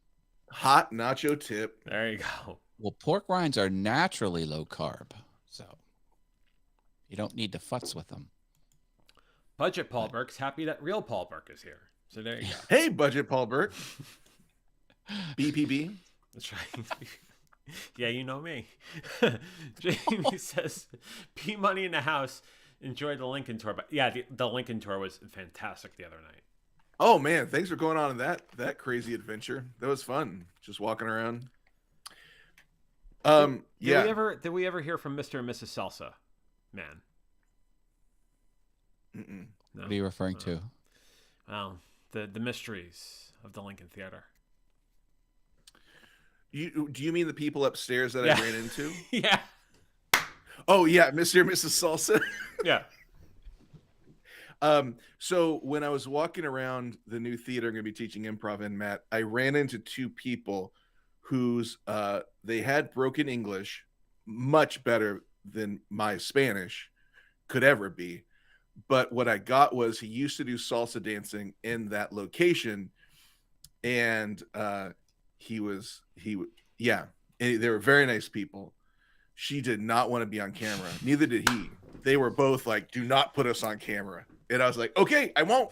Hot nacho tip. There you go. Well, pork rinds are naturally low carb, so you don't need to futz with them. Budget Paul Burke's happy that real Paul Burke is here. So there you go. Hey, Budget Paul Burke. BPB. That's right. Yeah, you know me. Jamie says, P Money in the house. Enjoy the Lincoln tour. But yeah, the Lincoln tour was fantastic the other night. Oh man, thanks for going on in that crazy adventure. That was fun. Just walking around. Did Yeah. we ever hear from Mr. and Mrs. Salsa? Man. Mm-mm. No. What are you referring to? Well, the mysteries of the Lincoln Theater. Do you mean the people upstairs that Yeah. I ran into? Yeah. Oh yeah, Mr. and Mrs. Salsa. Yeah. So when I was walking around the new theater, I'm going to be teaching improv in, Matt, I ran into two people whose they had broken English, much better than my Spanish could ever be. But what I got was he used to do salsa dancing in that location, and yeah, and they were very nice people. She did not want to be on camera. Neither did he. They were both like, "Do not put us on camera." And I was like, "Okay, I won't."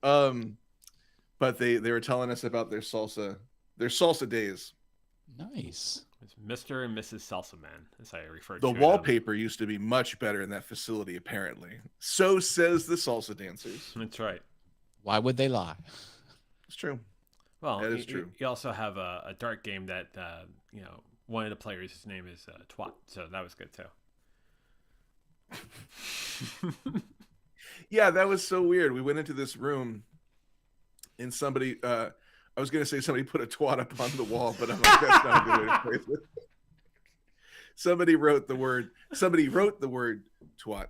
But they were telling us about their salsa days. Nice. It's Mr. and Mrs. Salsa Man, as I referred The to them. wallpaper used to be much better in that facility, apparently. So says the salsa dancers. That's right. Why would they lie? It's true. Well, That is true. You also have a dart game that, one of the players' his name is Twat, so that was good too. Yeah, that was so weird. We went into this room and somebody, I was going to say somebody put a twat up on the wall, but I'm like, that's not a good way to phrase it. Somebody wrote the word twat.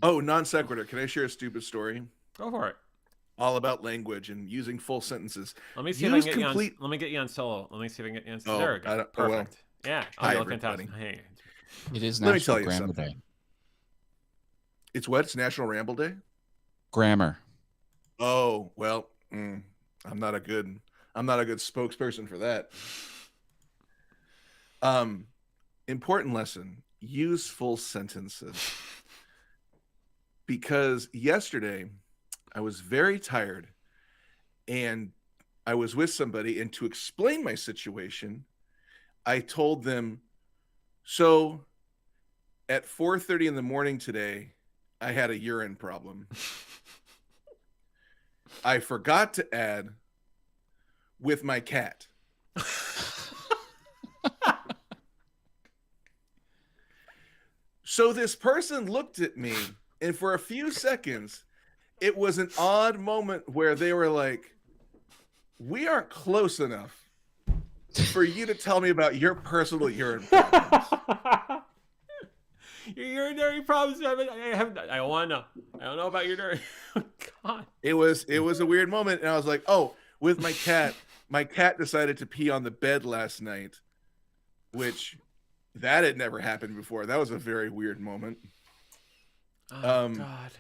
Oh, non sequitur. Can I share a stupid story? Go for it. All about language and using full sentences. Let me see if I can get you on. Let me get you on solo. Let me see if I can get you on. Oh, there we go. Perfect. well. Yeah. Hi, you look fantastic. everybody. Hey. It is Let me tell National you Grammar something. Day. It's what? It's National Ramble Day? Grammar. Oh, well, I'm not a good spokesperson for that. Important lesson: use full sentences. Because yesterday I was very tired and I was with somebody, and to explain my situation, I told them, so at 4:30 in the morning today, I had a urine problem. I forgot to add with my cat. So this person looked at me, and for a few seconds, it was an odd moment where they were like, we aren't close enough for you to tell me about your personal urine problems. Your urinary problems. I don't want to know. I don't know about your urinary. God. It was a weird moment, and I was like, oh, with my cat decided to pee on the bed last night, which that had never happened before. That was a very weird moment. Oh, God.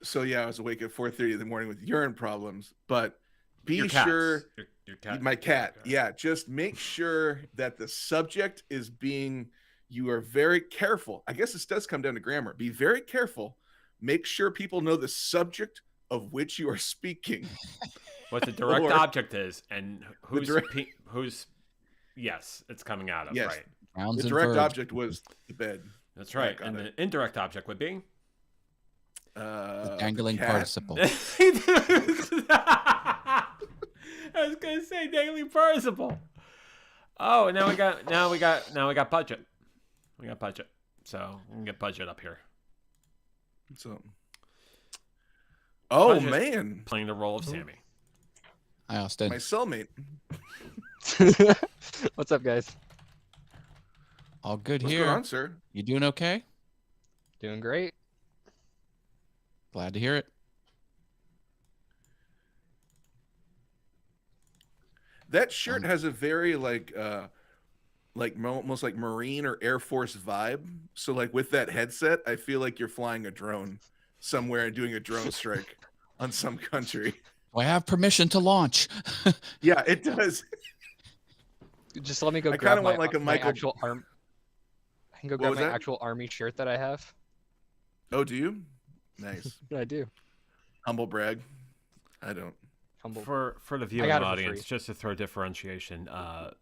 So yeah, I was awake at 4:30 in the morning with urine problems, but be Your cats. sure Your cat. my cat. Yeah, just make sure that the subject is being, you are very careful. I guess this does come down to grammar. Be very careful. Make sure people know the subject of which you are speaking. What the direct object is and who's direct- who's yes, it's coming out of, Yes. right? Nouns The and direct verbs. object was the bed. That's right. got And it. the indirect object would be The dangling the cat. participle. I was gonna say daily participle. Oh, and now we got budget. We got budget. So we can get budget up here. So, oh Budget. man, Playing the role of Sammy. Hi, Austin. my cellmate. What's up, guys? All good What's here. going on, sir? You doing okay? Doing great. Glad to hear it. That shirt has a very almost like Marine or Air Force vibe. So like with that headset, I feel like you're flying a drone somewhere and doing a drone strike on some country. Do I have permission to launch? Yeah, it does. Just let me go I grab kinda want, like, a my Michael- actual arm. I can go What grab was my that? actual army shirt that I have. Oh, do you? Nice. Yeah, I do. Humble brag. I don't. Humble. For the viewing got it for audience, free. just to throw differentiation,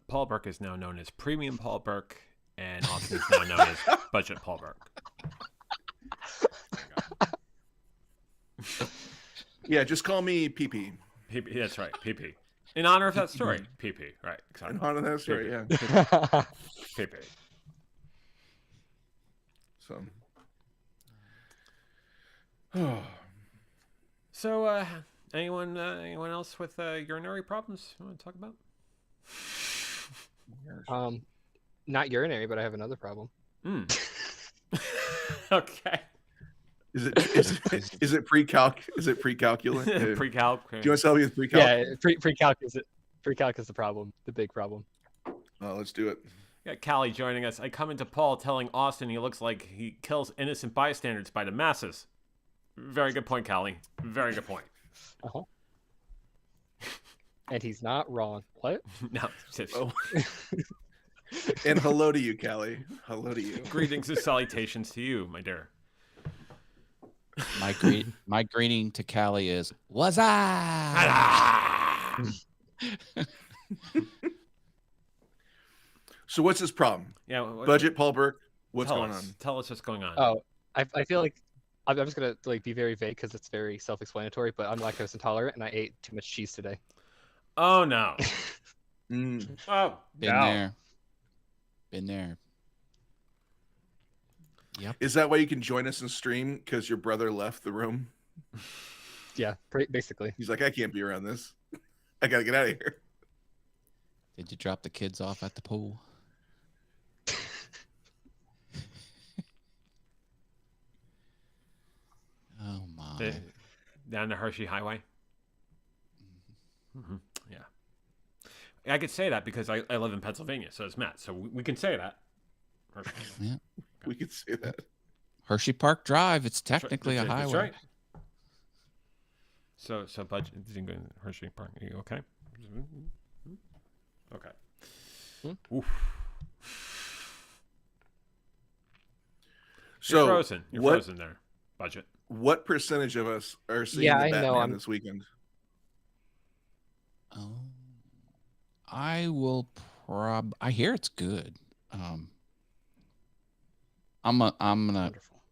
Paul Burke is now known as Premium Paul Burke, and Austin is now known as Budget Paul Burke. Yeah, just call me PP. PP, that's right, PP. In honor of that story, PP, right? In Exactly. honor of that story, yeah. PP. So. So, anyone else with urinary problems you want to talk about? Not urinary, but I have another problem. Okay. Is it pre-calc? Is it pre-calculus? Pre-calc. Do you want to tell me with pre-calc? Yeah, pre-calc is it. Pre-calc is the problem, the big problem. Oh, let's do it. Got Callie joining us. I come into Paul telling Austin he looks like he kills innocent bystanders by the masses. Very good point, Callie. Very good point. Uh-huh. And he's not wrong. What? No. Oh. And hello to you, Callie. Hello to you. Greetings and salutations to you, my dear. My greeting to Callie is "What's up?" So what's his problem? Yeah. Budget Paul Burke. What's tell going us. on? Tell us what's going on. Oh, I feel like I'm just gonna be very vague because it's very self-explanatory. But I'm lactose intolerant, and I ate too much cheese today. Oh no. Mm. Oh. Been no. there. Been there. Yep. Is that why you can join us in stream? Because your brother left the room? Yeah, basically. He's like, I can't be around this. I gotta get out of here. Did you drop the kids off at the pool? Oh my. Down the Hershey Highway. Mm-hmm. Yeah. I could say that because I live in Pennsylvania, so it's Matt. So we can say that. Yeah. We could say that. Hershey Park Drive. It's technically a That's highway. right. So budget. Did you go to Hershey Park? Are you okay? Okay. Oof. So You're frozen. You're what, frozen there. Budget. What percentage of us are seeing Yeah, the I know, Batman I'm- this weekend? Oh, I will I hear it's good. I'm Wonderful.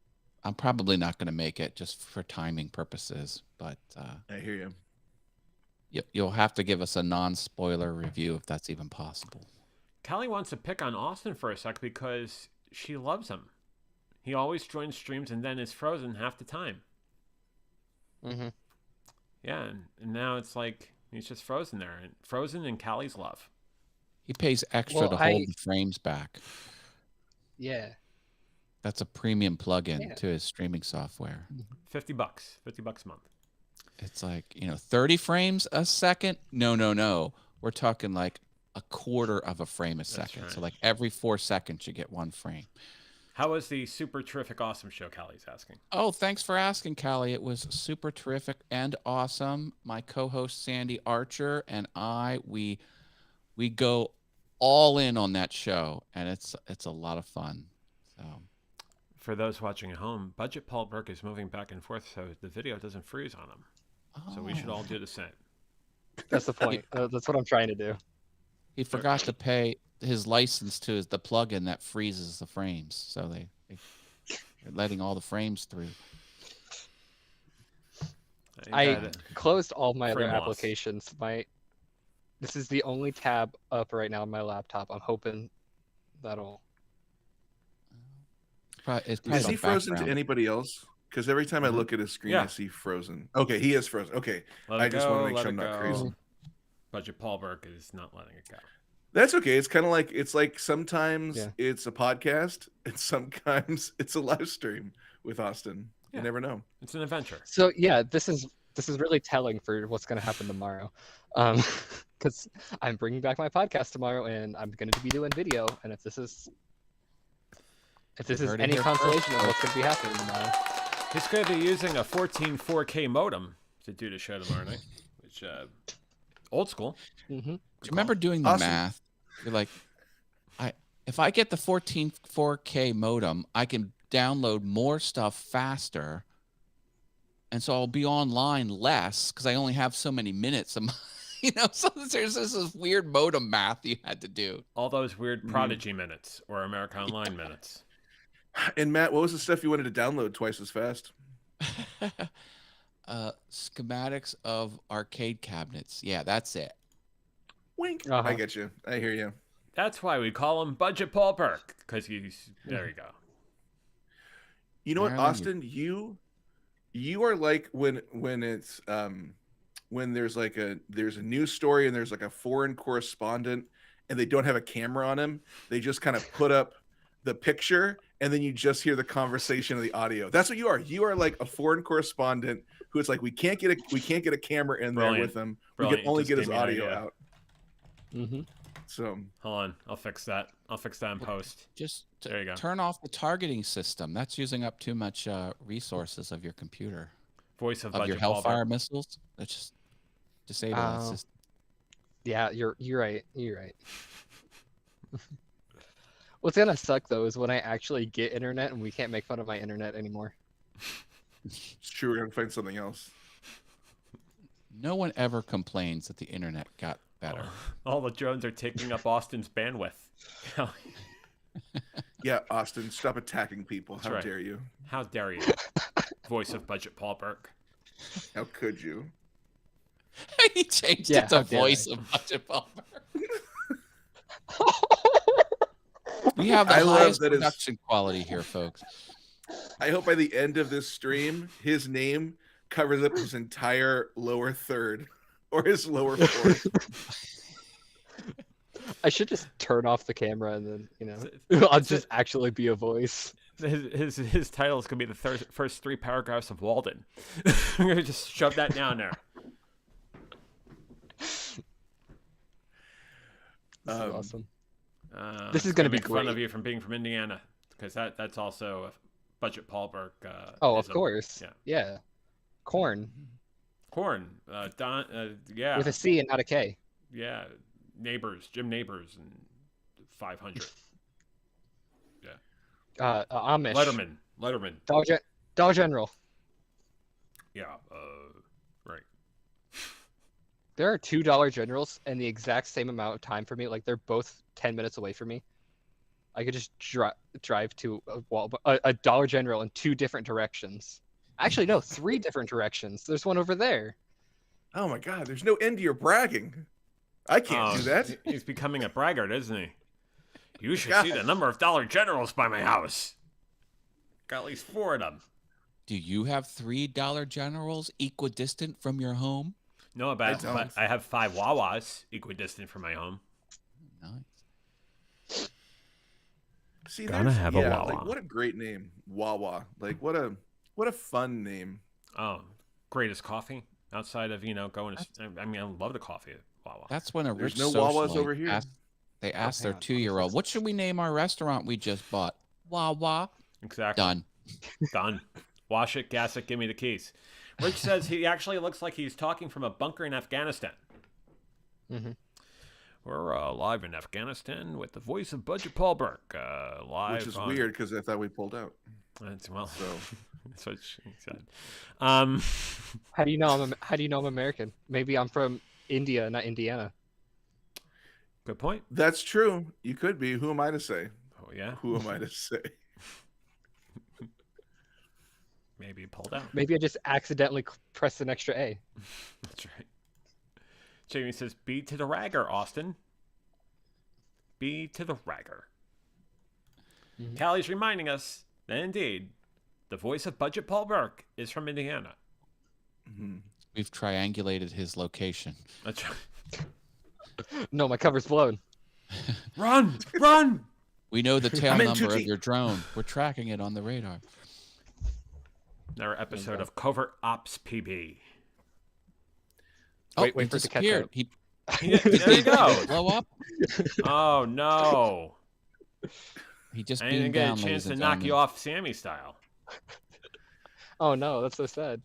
probably not gonna make it just for timing purposes, but I hear you. you'll have to give us a non-spoiler review if that's even possible. Callie wants to pick on Austin for a sec because she loves him. He always joins streams and then is frozen half the time. Mm-hmm. Yeah, and now it's like he's just frozen there. And frozen in Callie's love. He pays extra Well, to hold the frames back. Yeah. That's a premium plugin Yeah. to his streaming software. $50. $50 a month. It's like, 30 frames a second. No. We're talking like a quarter of a frame a second. right. So like every 4 seconds you get one frame. How was the super terrific awesome show, Callie's asking? Oh, thanks for asking, Callie. It was super terrific and awesome. My co-host Sandy Archer and we go all in on that show, and it's a lot of fun. So For those watching at home, Budget Paul Burke is moving back and forth so the video doesn't freeze on him. So we should all do the same. That's the point. That's what I'm trying to do. He forgot to pay his license to the plugin that freezes the frames, so they're letting all the frames through. I closed all my other Frame loss. applications. This is the only tab up right now on my laptop. I'm hoping that'll. It's Is on he frozen to background. anybody else? Because every time I look at his screen, Yeah. I see frozen. Okay, he is frozen. Okay, I just want to make sure I'm not crazy. Budget Paul Burke is not letting it go. That's okay. It's kind of like sometimes Yeah. it's a podcast and sometimes it's a live stream with Austin. Yeah. You never know. It's an adventure. So yeah, this is really telling for what's going to happen tomorrow. Because I'm bringing back my podcast tomorrow, and I'm going to be doing video. And if this is heard it any here first, consolation of folks. what's going to be happening, He's going to be using a 14 4K modem to do the show tomorrow night, which old school. hmm Do you remember doing the Awesome. math? You're like, if I get the 14 4K modem, I can download more stuff faster, and so I'll be online less because I only have so many minutes. So there's this weird modem math you had to do. All those weird Prodigy minutes or America Online minutes. And Matt, what was the stuff you wanted to download twice as fast? Schematics of arcade cabinets. Yeah, that's it. Wink. Uh-huh. I get you. I hear you. That's why we call him Budget Paul Burke, because he's there. You go. You know what, Marilyn, Austin? You are like when it's when there's a news story and there's like a foreign correspondent and they don't have a camera on him. They just kind of put up the picture and then you just hear the conversation of the audio. That's what you are. You are like a foreign correspondent who it's like we can't get a camera in there Brilliant. with him. Brilliant. We can only Just get gave his me an audio idea. out. hmm So Hold on, I'll fix that. I'll fix that in post. Just There you go. turn off the targeting system. That's using up too much resources of your computer. Voice of Of your Budget Paul Hellfire Burke. missiles. Let's just disable that Oh. system. Yeah, you're right. You're right. What's gonna suck though is when I actually get internet and we can't make fun of my internet anymore. it's true. We're gonna find something else. No one ever complains that the internet got better. All the drones are taking up Austin's bandwidth. Yeah, Austin, stop attacking people. How right. dare you? How dare you? Voice of Budget Paul Burke. How could you? He changed Yeah, it to how dare voice of Budget Bumper. We have the I love highest that his- production quality here, folks. I hope by the end of this stream, his name covers up his entire lower third or his lower fourth. I should just turn off the camera and then I'll just actually be a voice. His title is gonna be the first 3 paragraphs of Walden. I'm gonna just shove that down there. This is awesome. This is gonna be make fun of great. you from being from Indiana, because that's also a Budget Paul Burke. Oh, of ism. course. Yeah. Yeah. Corn Corn. Yeah. with a C and not a K. Yeah. Neighbors. Jim Neighbors and 500. Amish. Letterman. Dollar General. Yeah. Right. There are two Dollar Generals and the exact same amount of time for me. Like they're both 10 minutes away from me. I could just drive to a Dollar General in 2 different directions. Actually, no, 3 different directions. There's one over there. Oh my God, there's no end to your bragging. I can't do that. He's becoming a braggart, isn't he? You should God. see the number of Dollar Generals by my house. Got at least 4 of them. Do you have $3 Generals equidistant from your home? No, but I have 5 Wawas equidistant from my home. Nice. See, Gotta there's- have a Wawa. Like, what a great name, Wawa. Like what a fun name. Oh, greatest coffee outside of going to. I mean, I love the coffee at Wawa. That's when a There's rich no Wawas socialite over here. They asked hang their on. 2-year-old, "What should we name our restaurant we just bought?" Wawa. Exactly. Done. Done. Wash it, gas it, give me the keys. Rich says he actually looks like he's talking from a bunker in Afghanistan. Mhm. We're live in Afghanistan with the voice of Budget Paul Burke. Live, Which is on- weird because I thought we pulled out. That's, well, So that's what she said. How do you know I'm American? Maybe I'm from India, not Indiana. Good point. that's true. You could be. Who am I to say? Oh yeah, Who am I to say? maybe pulled out. Maybe I just accidentally pressed an extra A. That's right. Jamie says, "B to the ragger, Austin. B to the ragger." Mhm. Callie's reminding us that indeed, the voice of Budget Paul Burke is from Indiana. Mhm. We've triangulated his location. That's right. No, my cover's blown. Run! Run! We know the tail I'm in number of Tucci. your drone. We're tracking it on the radar. Another episode of Covert Ops PB. Oh, Wait he for it to catch disappeared. up. He There you go. blow up. Oh no! He just I didn't beamed get a down, chance ladies to and knock you gentlemen. off Sammy style. Oh no, that's so sad.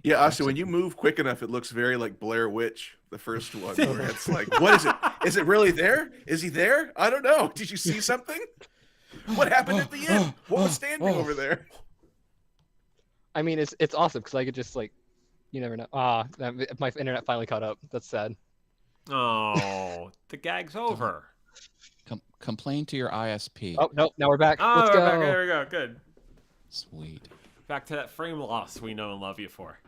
Yeah, Austin, when you move quick enough, it looks very like Blair Witch, the first one, where it's like, what is it? Is it really there? Is he there? I don't know. Did you see something? What happened at the end? What was standing over there? I mean, it's awesome because I could just like, you never know. My internet finally caught up. That's sad. Oh, the gag's over. Complain to your ISP. Oh no, now we're back. Oh, Let's we're go. back. There we go. Good. Sweet. Back to that frame loss we know and love you for.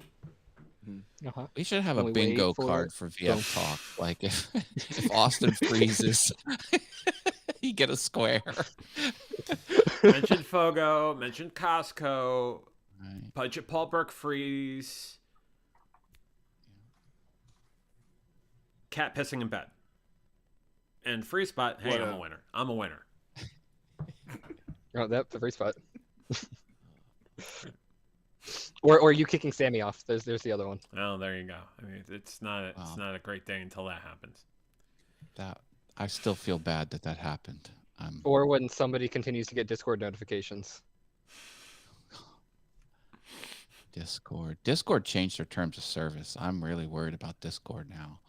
Uh-huh. We should have a Can we wait bingo for card it? for VF Talk. Like if Austin freezes, he get a square. Mentioned Fogo, mentioned Costco, Right. budget Paul Burke freeze, cat pissing in bed, and free spot. Hey, I'm a winner. I'm a winner. Oh, that's the free spot. or you kicking Sammy off. There's the other one. Oh, there you go. I mean, it's not a great day until that happens. That I still feel bad that happened. Or when somebody continues to get Discord notifications. Discord changed their terms of service. I'm really worried about Discord now.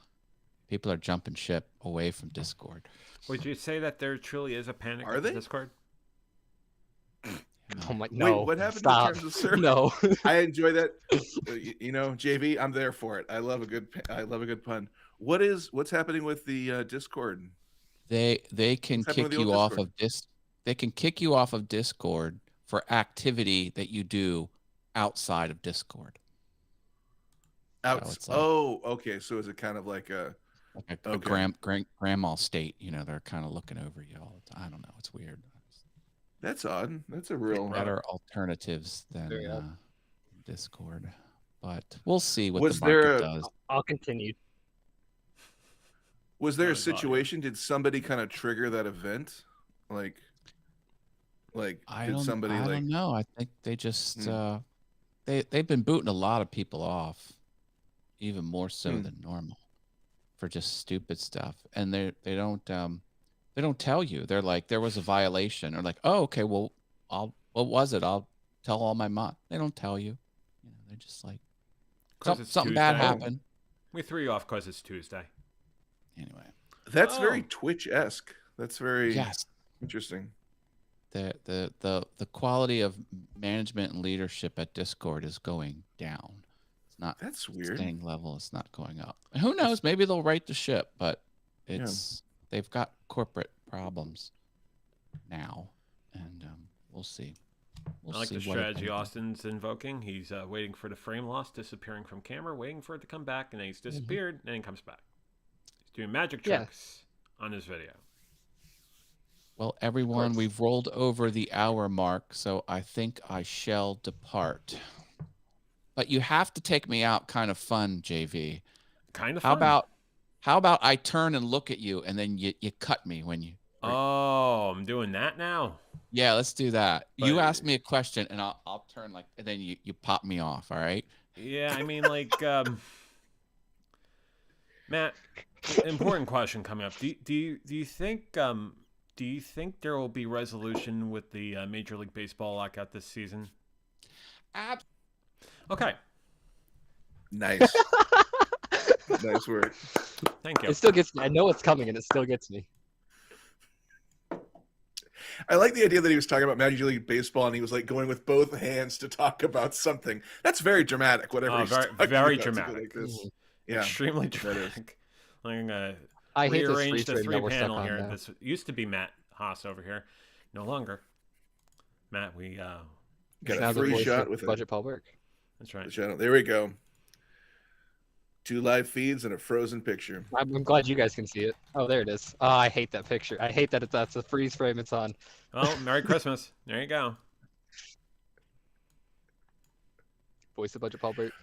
People are jumping ship away from Discord. Would you say that there truly is a panic Are in they? Discord? Oh my no! Wait, what happened Stop. in terms of service? No. I enjoy that. You know, JV, I'm there for it. I love a good pun. What's happening with the Discord? They can What's happening with kick the you old off Discord? of this. They can kick you off of Discord for activity that you do outside of Discord. it's like- Okay. So is it kind of like a Like a Okay. grandma state, you know, they're kind of looking over you all the time. I don't know. It's weird. That's odd. That's a real. Better alternatives than Very odd. Discord, but we'll see what Was the market there a- does. I'll continue. Was there a That was audio. situation? Did somebody kind of trigger that event? Like I did don't. somebody I like? don't know. I think they just Hmm. they've been booting a lot of people off, even more so Hmm. than normal, for just stupid stuff. And they don't tell you. They're like, there was a violation, or like, oh, okay, well, what was it? I'll tell all my mom. They don't tell you. You know, they're just like, 'Cause it's something bad Tuesday. happened. We threw you off because it's Tuesday. Anyway, That's very Oh. Twitch-esque. That's very yes. interesting. The quality of management and leadership at Discord is going down. It's not That's weird. staying level. It's not going up. And who knows? Maybe they'll right the ship, but they've got corporate problems now, and we'll see. I like see the what it strategy comes up. Austin's invoking. He's waiting for the frame loss, disappearing from camera, waiting for it to come back, and then he's disappeared, and then he comes back. He's doing magic Yeah. tricks on his video. Well, everyone, course. we've rolled over the hour mark, so I think I shall depart. But you have to take me out kind of fun, JV. Kind of How fun. how about I turn and look at you, and then you cut me when you. Oh, I'm doing that now. Yeah, let's do that. You But- ask me a question, and I'll turn like, and then you pop me off. All right. Yeah, I mean, like, Matt, important question coming up. Do you think there will be resolution with the Major League Baseball lockout this season? Okay, Nice. Nice work. thank you. It still gets me. I know it's coming, and it still gets me. I like the idea that he was talking about Major League Baseball and he was like going with both hands to talk about something. That's very dramatic. Whatever. Oh, he's very- talking very about, something dramatic. Like this. Mhm. Yeah. Extremely That is. dramatic. I'm gonna I hate this rearrange freeze the frame three that we're stuck panel on here. now. This used to be Matt Haas over here, no longer. Matt, we Got Now a the free voice shot of with Budget Paul Burke. that's right. the channel. There we go. 2 live feeds and a frozen picture. I'm glad you guys can see it. Oh, there it is. Oh, I hate that picture. I hate that that's a freeze frame it's on. Well, Merry Christmas. There you go. Voice of Budget Paul Burke.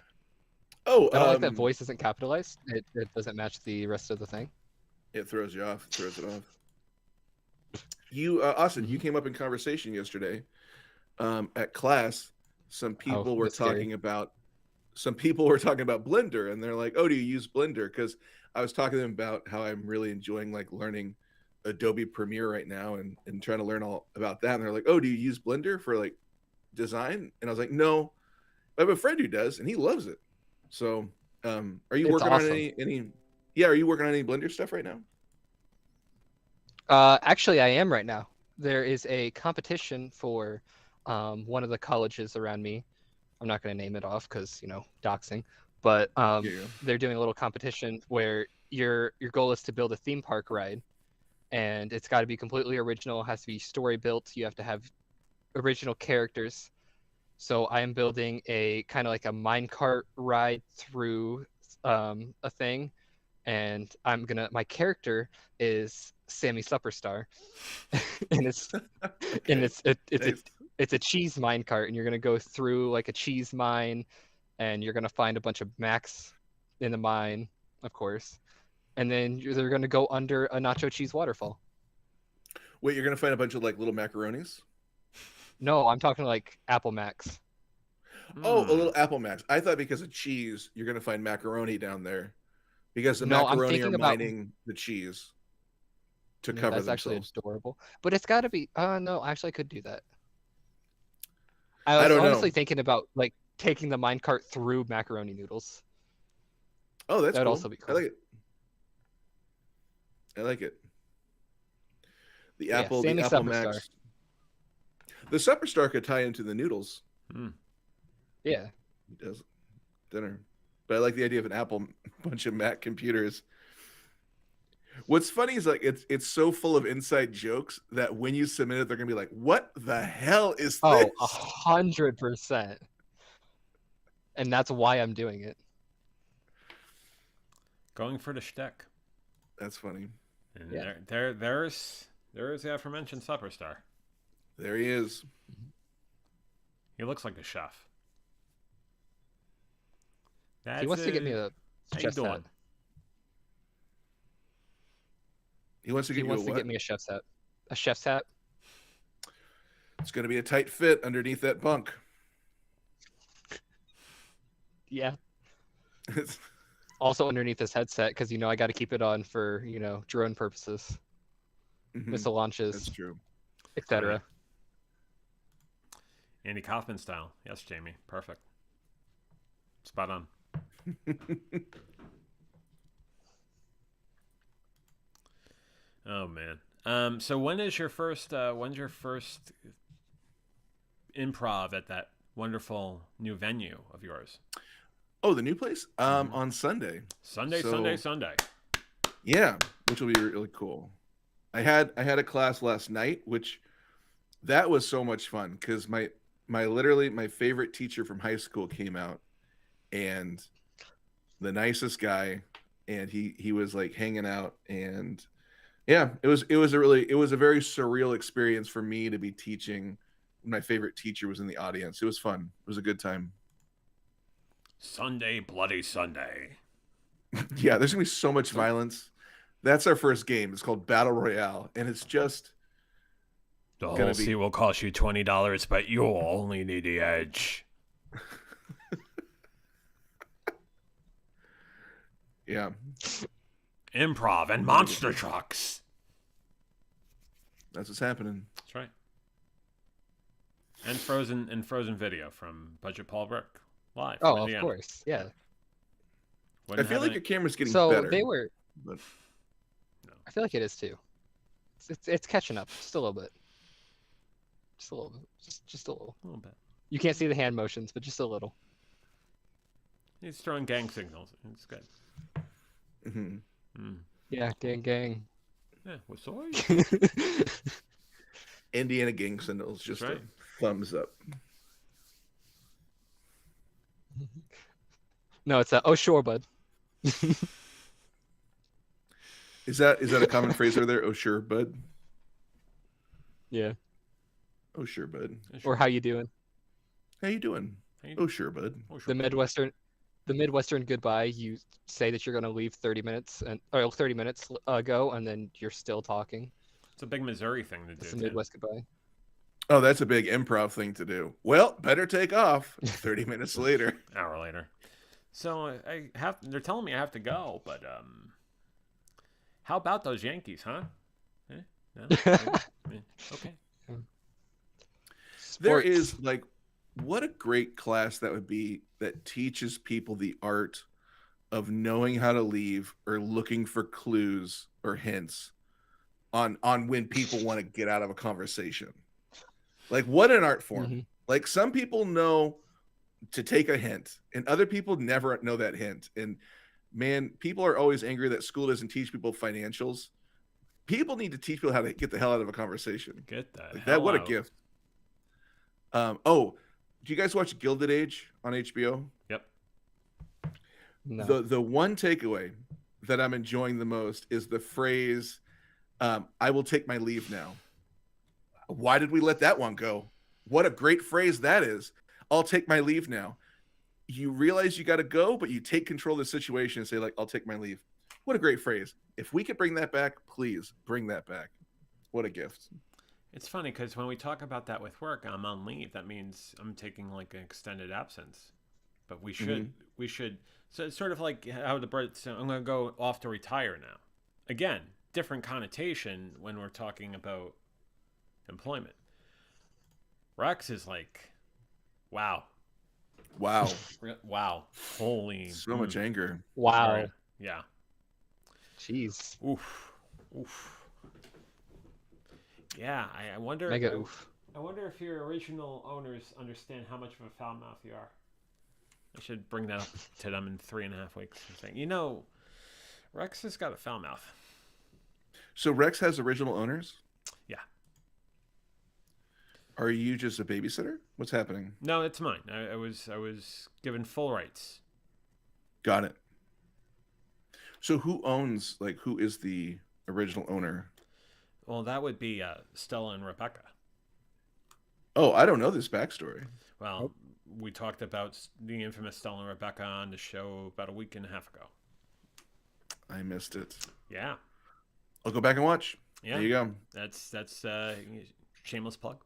Oh, I don't like that voice isn't capitalized. It doesn't match the rest of the thing. It throws you off. Throws it off. You, Austin, you came up in conversation yesterday at class. Some people were that's scary. talking about some people were talking about Blender, and they're like, "Oh, do you use Blender?" Because I was talking to them about how I'm really enjoying like learning Adobe Premiere right now, and trying to learn all about that. And they're like, "Oh, do you use Blender for like design?" And I was like, "No, I have a friend who does, and he loves it." So, are you It's working on awesome. any? Yeah, are you working on any Blender stuff right now? Actually, I am right now. There is a competition for one of the colleges around me. I'm not going to name it off because, doxing. But Yeah. they're doing a little competition where your goal is to build a theme park ride, and it's got to be completely original. It has to be story built. You have to have original characters. So I am building a kind of like a minecart ride through a thing, and my character is Sammy Superstar, and it's and Okay. Nice. it's a cheese minecart, and you're gonna go through like a cheese mine, and you're gonna find a bunch of Macs in the mine, of course, and then they're gonna go under a nacho cheese waterfall. Wait, you're gonna find a bunch of like little macaronis? No, I'm talking like Apple Macs. Oh, a Hmm. little Apple Macs. I thought because of cheese, you're gonna find macaroni down there because the No, I'm macaroni are thinking about. mining the cheese to No, cover that's actually themselves. adorable. But it's got to be. No, actually, I could do that. I I was don't honestly know. thinking about like taking the minecart through macaroni noodles. Oh, that's That would cool. also be I cool. like it. I like it. Yeah, The Sammy Apple Superstar. Macs. The Superstar could tie into the noodles. Hmm. Yeah. He does dinner. But I like the idea of an Apple bunch of Mac computers. What's funny is like it's so full of inside jokes that when you submit it, they're gonna be like, "What the hell is Oh, this?" 100%. And that's why I'm doing it. Going for the shtick. That's funny. And Yeah. there's the aforementioned superstar. There he is. He looks like a chef. He wants to get me a How you chef's doing? hat. He wants to He get you a wants to what? get me a chef's hat. A chef's hat. It's gonna be a tight fit underneath that bunk. Yeah. It's- Also underneath this headset because I got to keep it on for drone purposes, Mhm. missile That's launches, true. etc. Andy Kaufman style. Yes, Jamie. Perfect. Spot on. Oh man. So when's your first improv at that wonderful new venue of yours? Oh, the new place? Mhm. On Sunday. Sunday, So- Sunday. Yeah, which will be really cool. I had a class last night, which that was so much fun because my favorite teacher from high school came out, and the nicest guy, and he was like hanging out, and yeah, it was a very surreal experience for me to be teaching. My favorite teacher was in the audience. It was fun. It was a good time. Sunday, bloody Sunday. Yeah, there's gonna be so much violence. That's our first game. It's called Battle Royale, and it's just The Gonna whole be- seat will cost you $20, but you'll only need the edge. yeah. Improv and monster trucks. That's what's happening. That's right. And frozen video from Budget Paul Brick live. Oh, from of Indiana. course. Yeah. I Wouldn't feel have like any- your camera's getting So better. they were. but- I feel like it is too. It's catching up just a little bit. Just a little bit. Just a little. a little bit. You can't see the hand motions, but just a little. He's throwing gang signals. It's good. Mhm. Mm. Yeah, gang. Yeah, well, sorry. Indiana Gang Signals, just That's a right. thumbs up. No, it's oh sure, bud. Is that a common phrase over there? Oh sure, bud. Yeah. Oh sure, bud. Yeah, sure. Or how you doing? How you doing? How you Oh sure, bud. Oh, sure. The Midwestern goodbye. You say that you're gonna leave 30 minutes ago, and then you're still talking. It's a big Missouri thing to do. It's the too. Midwest goodbye. Oh, that's a big improv thing to do. Well, better take off. 30 minutes later. Hour later. So I have. They're telling me I have to go, but how about those Yankees, huh? No? Okay. There Sports. is like, what a great class that would be that teaches people the art of knowing how to leave or looking for clues or hints on when people want to get out of a conversation. Like, what an art form. Mhm. Like, some people know to take a hint and other people never know that hint. And man, people are always angry that school doesn't teach people financials. People need to teach people how to get the hell out of a conversation. Get that. Like hell that, what a out. gift. Oh, do you guys watch Gilded Age on HBO? Yep. No. The one takeaway that I'm enjoying the most is the phrase, I will take my leave now. Why did we let that one go? What a great phrase that is. I'll take my leave now. You realize you got to go, but you take control of the situation and say, like, I'll take my leave. What a great phrase. If we could bring that back, please bring that back. What a gift. It's funny because when we talk about that with work, I'm on leave. That means I'm taking like an extended absence. But we should. So it's sort of like how the bird said, I'm going to go off to retire now. Again, different connotation when we're talking about employment. Rex is like, wow. Wow. Wow. Holy. So much anger. Wow. Right. Yeah. Jeez. Oof. Oof. Yeah, I wonder. Mega oof. I wonder if your original owners understand how much of a foul mouth you are. I should bring that up to them in 3.5 weeks and say, you know, Rex has got a foul mouth. So Rex has original owners? Yeah. Are you just a babysitter? What's happening? No, it's mine. I was given full rights. Got it. So who is the original owner? Well, that would be Stella and Rebecca. Oh, I don't know this backstory. Well, we talked about the infamous Stella and Rebecca on the show about a week and a half ago. I missed it. Yeah. I'll go back and watch. Yeah. There you go. That's shameless plug.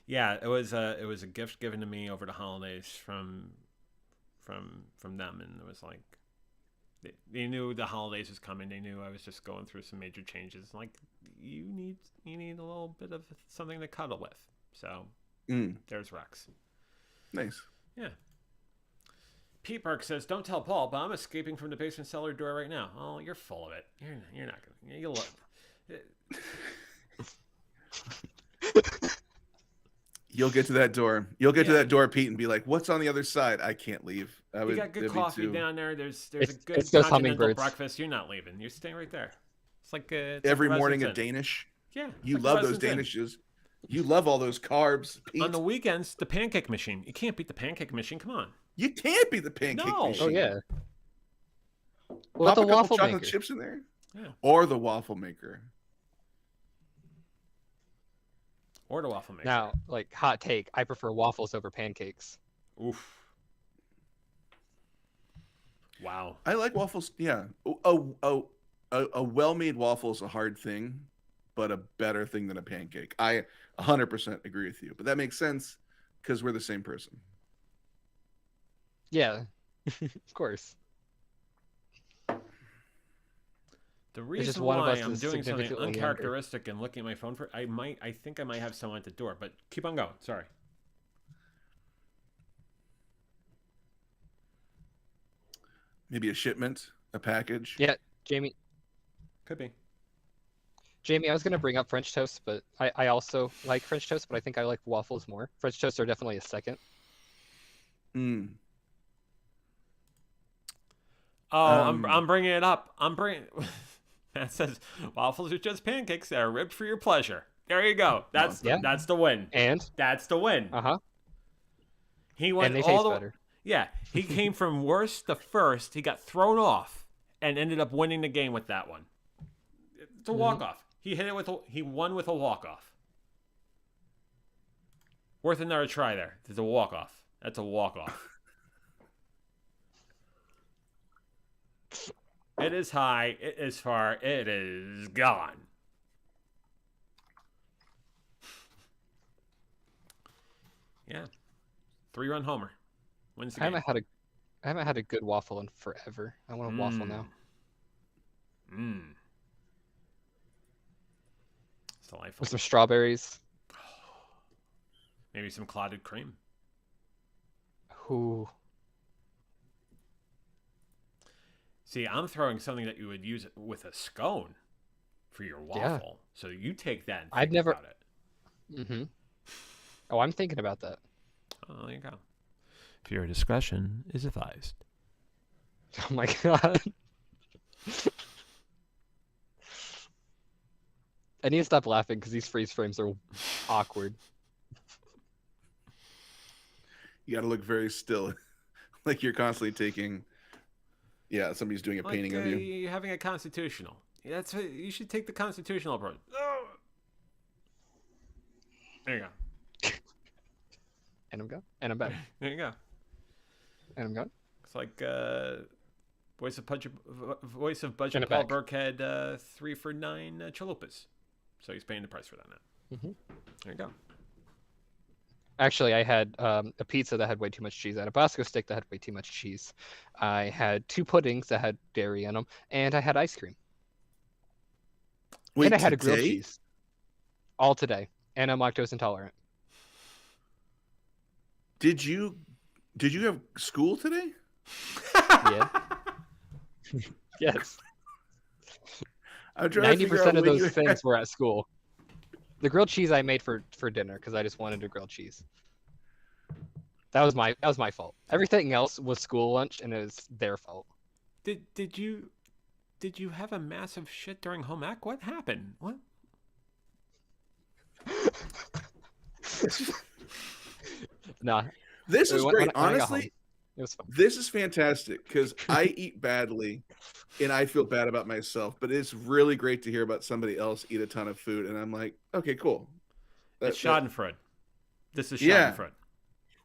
Yeah, it was a gift given to me over the holidays from them, and it was like they knew the holidays was coming. They knew I was just going through some major changes. Like you need a little bit of something to cuddle with. So there's Rex. Nice. Yeah. Pete Burke says, "Don't tell Paul, but I'm escaping from the basement cellar door right now." Oh, you're full of it. You're not gonna. You'll love. You'll get to that door. You'll get to that door, Pete, and be like, "What's on the other side?" I can't leave. You got good coffee down there. There's a It's good those continental hummingbirds. breakfast. You're not leaving. You're staying right there. It's like it's Every like morning a Residence Inn. Danish. Yeah, You it's like love those Residence Inn. Danishes. You love all those carbs, Pete. On the weekends, the pancake machine. You can't beat the pancake machine. Come on. You can't be the pancake No. machine. Oh yeah. Well, Pop the a couple waffle chocolate maker. chips in there. Yeah. Or the waffle maker. Or the waffle maker. Now, like hot take, I prefer waffles over pancakes. Oof. Wow. I like waffles. Yeah. A well-made waffle is a hard thing, but a better thing than a pancake. I 100% agree with you. But that makes sense because we're the same person. Yeah, of course. The just reason one of why us I'm is doing something significantly younger. uncharacteristic and looking at my phone for I think I might have someone at the door, but keep on going. Sorry. Maybe a shipment, a package. Yeah, Jamie. Could be. Jamie, I was gonna bring up French toast, but I also like French toast, but I think I like waffles more. French toast are definitely a second. Mm. Oh, Um, I'm bringing it up. That says waffles are just pancakes that are ribbed for your pleasure. There you go. That's Yeah. that's the win. And That's the win. He went and they all taste the better. Yeah, he came from worst to first. He got thrown off and ended up winning the game with that one. It's a walk off. He hit it he won with a walk off. Worth another try there. There's a walk off. That's a walk off. It is high. It is far. It is gone. Yeah. 3-run homer. Wins the I game. haven't had a good waffle in forever. I want a waffle now. It's delightful. With some strawberries. Maybe some clotted cream. Ooh. See, I'm throwing something that you would use with a scone for your waffle. Yeah. So you take that and I'd think never- about it. Mm-hmm. Oh, I'm thinking about that. Oh, there you go. Viewer discretion is advised. Oh my god. I need to stop laughing because these freeze frames are awkward. You got to look very still, like you're constantly taking. Yeah, somebody's doing a painting of you. You're having a constitutional. That's what, you should take the constitutional approach. Oh. There you go. And I'm gone. And I'm back. There you go. And I'm gone. It's like voice of Budget And a Paul back. Burke had 3 for 9 chalupas, so he's paying the price for that now. Mhm. There you go. Actually, I had a pizza that had way too much cheese. I had a Bosco steak that had way too much cheese. I had 2 puddings that had dairy in them, and I had ice cream. Wait, and I had a grilled today? cheese. All today. And I'm lactose intolerant. Did you have school today? Yeah. Yes. I'm trying to figure out 90% of when you those things were at school. The grilled cheese I made for dinner because I just wanted a grilled cheese. That was my fault. Everything else was school lunch, and it was their fault. Did you have a massive shit during home ec? What happened? What? Nah, This is when- great. when I got Honestly, home, it was fun. this is fantastic because I eat badly and I feel bad about myself, but it's really great to hear about somebody else eat a ton of food. And I'm like, okay, cool. It's That- Schadenfreude. This is Yeah. Schadenfreude.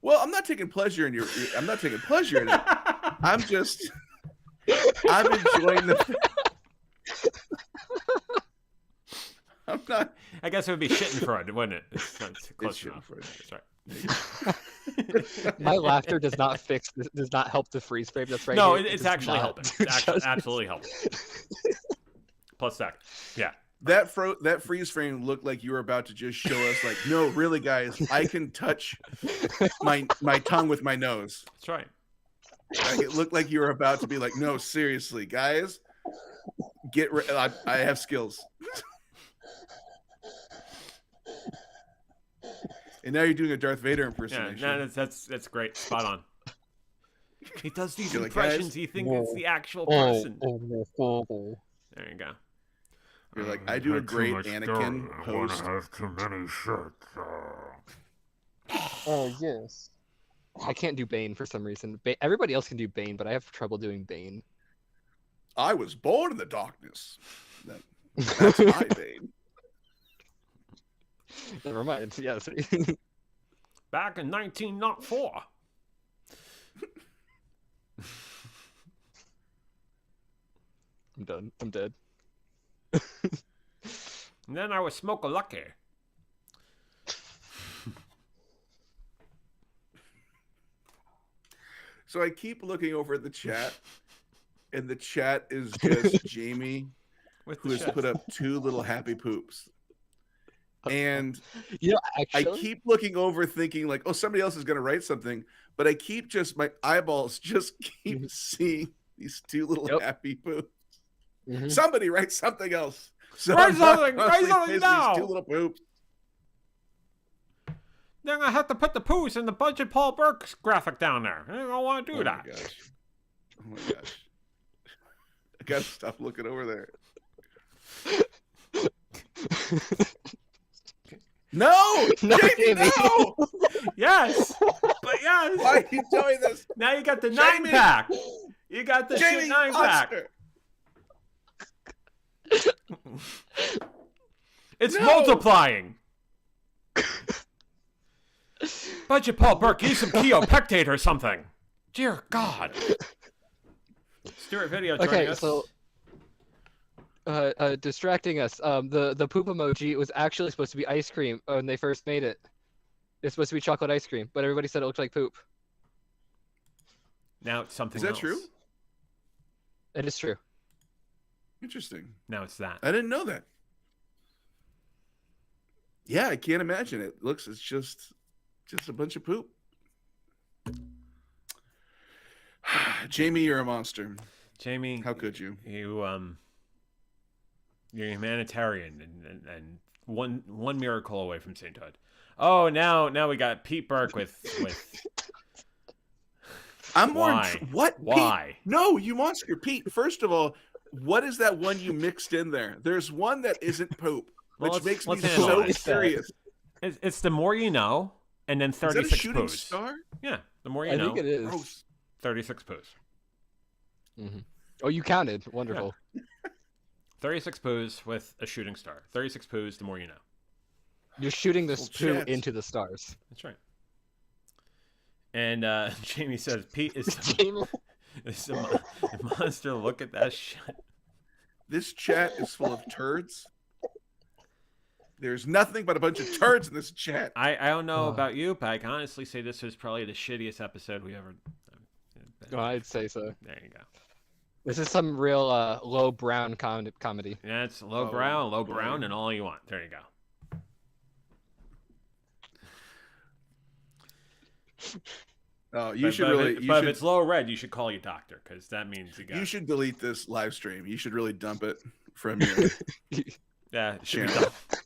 Well, I'm not taking pleasure in I'm not taking pleasure in it. I'm enjoying the. I'm not. I guess it would be Schittenfreude, wouldn't it? It's close It's enough. Schittenfreude. That's right. My laughter does not help the freeze frame that's right No, here. it's does actually not helping. do It's actually, justice. absolutely helping. Plus sec. Yeah. That freeze frame looked like you were about to just show us, like, no, really, guys, I can touch my tongue with my nose. That's right. Like, it looked like you were about to be like, no, seriously, guys, I have skills. And now you're doing a Darth Vader Yeah, impersonation. no, that's great. Spot on. He does these You're like, impressions. guys- He thinks it's the actual person. Oh. There you go. You're like, I do a great Anakin host. have too many shirts. Oh yes. I can't do Bane for some reason. Everybody else can do Bane, but I have trouble doing Bane. I was born in the darkness. That's my Bane. Never mind. Yes. Back in 1904. I'm done. I'm dead. And then I was Smoke a Lucky. So I keep looking over at the chat, and the chat is just Jamie, With who the has shit. put up 2 little happy poops. And You know, I actually, keep looking over thinking like, oh, somebody else is going to write something. But I keep my eyeballs just keep seeing these 2 little Yep. happy poops. Mhm. Somebody write something else. So Write I'm not something! Write constantly something facing now! These 2 little poops. Then I have to put the poos in the Budget Paul Burke graphic down there. I don't want to do Oh that. my gosh. Oh my gosh. I got to stop looking over there. No! No, Jamie, Jamie. no! Yes, but yes. Why are you doing this? Now you got the Jamie! 9-pack. You got the Jamie, shit 9-pack. Oscar! It's No! multiplying. Budget Paul Burke, use some Keopectate or something. Dear God. Stuart Video joining Okay, us. so distracting us. The poop emoji was actually supposed to be ice cream when they first made it. It's supposed to be chocolate ice cream, but everybody said it looked like poop. Now it's something Is that else. true? It is true. Interesting. Now it's that. I didn't know that. Yeah, I can't imagine it. It's just a bunch of poop. Jamie, you're a monster. Jamie, How could you? you're a humanitarian and one miracle away from sainthood. Oh, now we got Pete Burke with I'm more. Why? What? Why? Pete? No, you monster, Pete. First of all, what is that one you mixed in there? There's one that isn't poop, Well, which makes me let's handle so it. curious. It's the more you know, and then Is that a 36 shooting poos. star? Yeah, the more you I know, think it is. Gross. 36 poos. Mm-hmm. Oh, you counted. Wonderful. 36 poos with a shooting star. 36 poos, the more you know. You're shooting this Well, poo Chad. into the stars. That's right. And Jamie says, Pete is Jamie. a monster. Look at that shit. This chat is full of turds. There's nothing but a bunch of turds in this chat. I don't know about you, but I can honestly say this is probably the shittiest episode we ever. Oh, I'd say so. There you go. This is some real low brown comedy. Yeah, it's Oh, low boy. brown, and all you want. There you go. Oh, you But- should but really. If You if should, it's low red, you should call your doctor because that means you got. you should delete this live stream. You should really dump it from your. Yeah, it should be channel. dumped.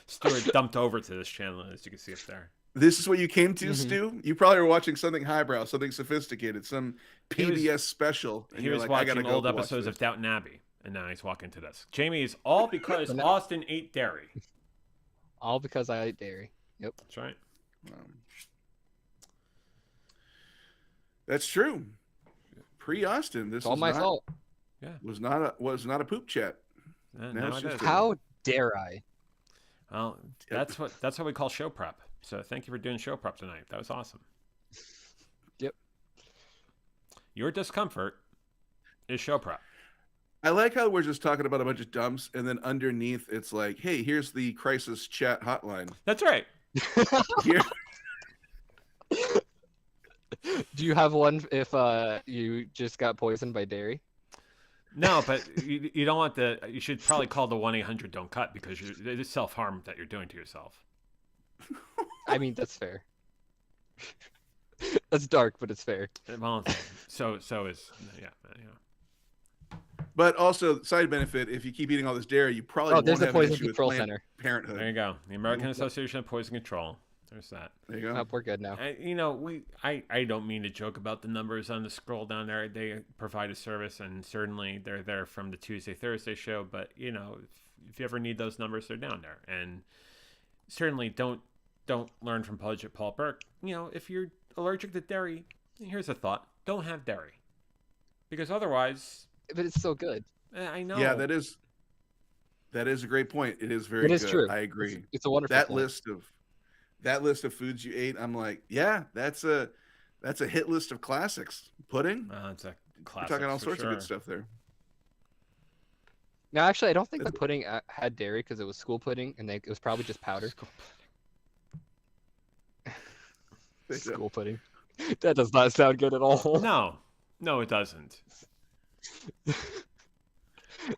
Stuart dumped over to this channel, as you can see up there. This is what you came to, Mhm. Stu? You probably were watching something highbrow, something sophisticated, some He was- PBS special. and He you're was like, I gotta watching go old watch episodes this. of Downton Abbey, and now he's walking to this. Jamie is all because But now- Austin ate dairy. All because I ate dairy. That's right. That's true. Pre-Austin, this It's all was my not, fault. was not a poop chat. Now it's it just is. a- How dare I? Well, that's what we call show prep. So thank you for doing show prep tonight. That was awesome. Yep. Your discomfort is show prep. I like how we're just talking about a bunch of dumps, and then underneath it's like, hey, here's the crisis chat hotline. That's right. Here, Do you have one if you just got poisoned by dairy? No, but you don't want the. You should probably call the 1-800 Don't Cut because it is self harm that you're doing to yourself. I mean, that's fair. That's dark, but it's fair. Well, so is yeah. You know. but also side benefit, if you keep eating all this dairy, you probably Oh, won't there's a have an Poison issue with Control Planned Center. Parenthood. There you go. The American Association of Poison Control. There's that. There you go. Oh, we're good now. I don't mean to joke about the numbers on the scroll down there. They provide a service, and certainly they're there from the Tuesday-Thursday show. But if you ever need those numbers, they're down there. And certainly don't learn from Budget Paul Burke. If you're allergic to dairy, here's a thought: don't have dairy, because otherwise, But it's so good. I know. Yeah, that is a great point. It is very It is good. true. I agree. It's a wonderful that point. list of foods you ate, I'm like, yeah, that's a hit list of classics. Pudding. It's a We're classic. talking all for sorts of sure. good stuff there. No, actually, I don't think the pudding had dairy because it was school pudding, and it was probably just powder. School pudding. That does not sound good at all. No, it doesn't.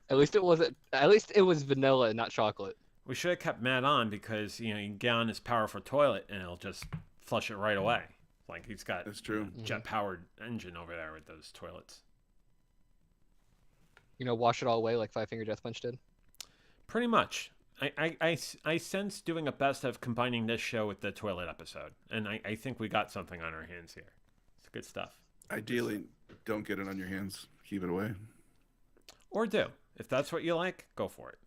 At least it wasn't. At least it was vanilla and not chocolate. We should have kept Matt on because you can get on his powerful toilet and it'll just flush it right away. Like he's got That's true. a jet-powered engine over there with those toilets. Wash it all away like Five Finger Death Punch did. Pretty much. I sense doing a best of combining this show with the toilet episode, and I think we got something on our hands here. It's good stuff. Ideally, don't get it on your hands. Keep it away. Or do. If that's what you like, go for it.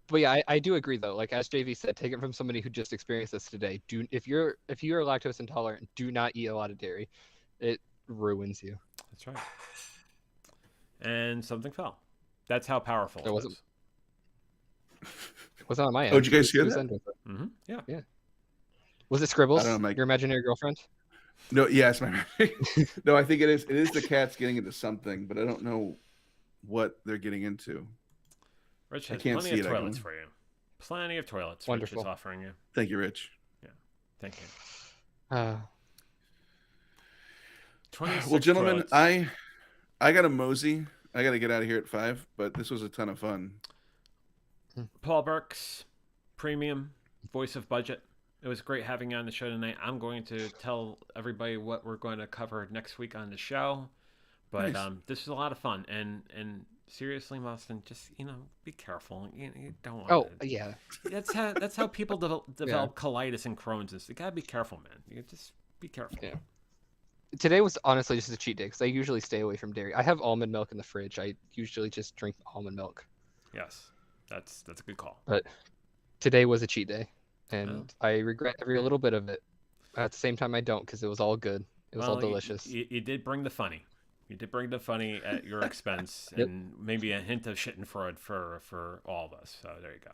But yeah, I do agree though. Like as JV said, take it from somebody who just experienced this today. If you're lactose intolerant, do not eat a lot of dairy. It ruins you. That's right. And something fell. That's how powerful There it wasn't- was. It wasn't on my end. Oh, did you guys hear Whose that? end was it? Mm-hmm. Yeah. Was it Scribbles? I don't know, Mike. Your imaginary girlfriend? No, yes, my no, I think it is. It is the cats getting into something, but I don't know what they're getting into. Rich I has can't plenty see of it, I toilets can- for you. Plenty of toilets. Wonderful. Rich is offering you. Thank you, Rich. Thank you. Uh, 26 Well, gentlemen, toilets. I got a mosey. I got to get out of here at 5, but this was a ton of fun. Paul Burks, premium, voice of budget. It was great having you on the show tonight. I'm going to tell everybody what we're going to cover next week on the show. But Nice. this was a lot of fun. And seriously, Austin, just, be careful. You don't want oh to. yeah. That's how people develop colitis and Crohn's. You got to be careful, man. You just be careful. Yeah. Today was honestly just a cheat day because I usually stay away from dairy. I have almond milk in the fridge. I usually just drink almond milk. Yes. That's a good call. But today was a cheat day, and I regret every little bit of it. At the same time, I don't because it was all good. It was all delicious. You did bring the funny. You did bring the funny at your expense, Yep. and maybe a hint of shit and fraud for all of us. So there you go.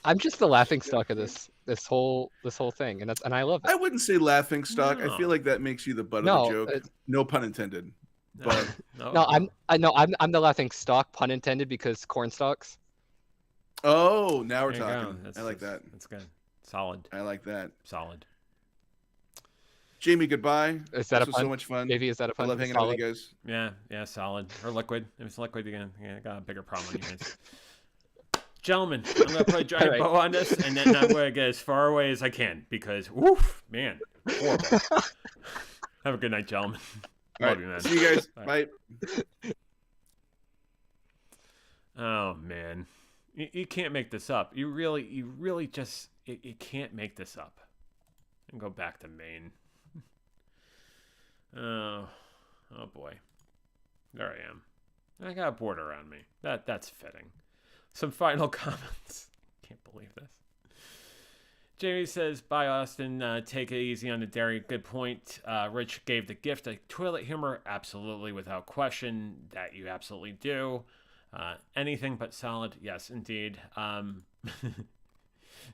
I'm just the laughing stock of this whole thing, and I love it. I wouldn't say laughing stock. I No. feel like that makes you the butt No, of the joke. No pun intended. But No, I'm the laughing stock, pun intended, because corn stalks. oh, now we're There you go. talking. I like that. That's good. Solid. I like that. Solid. Jamie, goodbye. Is that This a was pun? so much fun. Maybe is that a I pun? love hanging out with Solid. you guys. Yeah, solid. Or liquid. If it's liquid again, I got a bigger problem on your hands. Gentlemen, I'm gonna put a giant All right. bow on this, and then I'm gonna get as far away as I can because, woof, man, horrible. Have a good night, gentlemen. All Love right. you, man. See you guys. Bye. Bye. Oh man, you can't make this up. You really just you can't make this up. And go back to Maine. Oh boy, there I am. I got a border around me. That's fitting. Some final comments. Can't believe this. Jamie says, "Bye, Austin. Take it easy on the dairy. Good point. Rich gave the gift of toilet humor. Absolutely, without question. That you absolutely do. Anything but solid. Yes, indeed."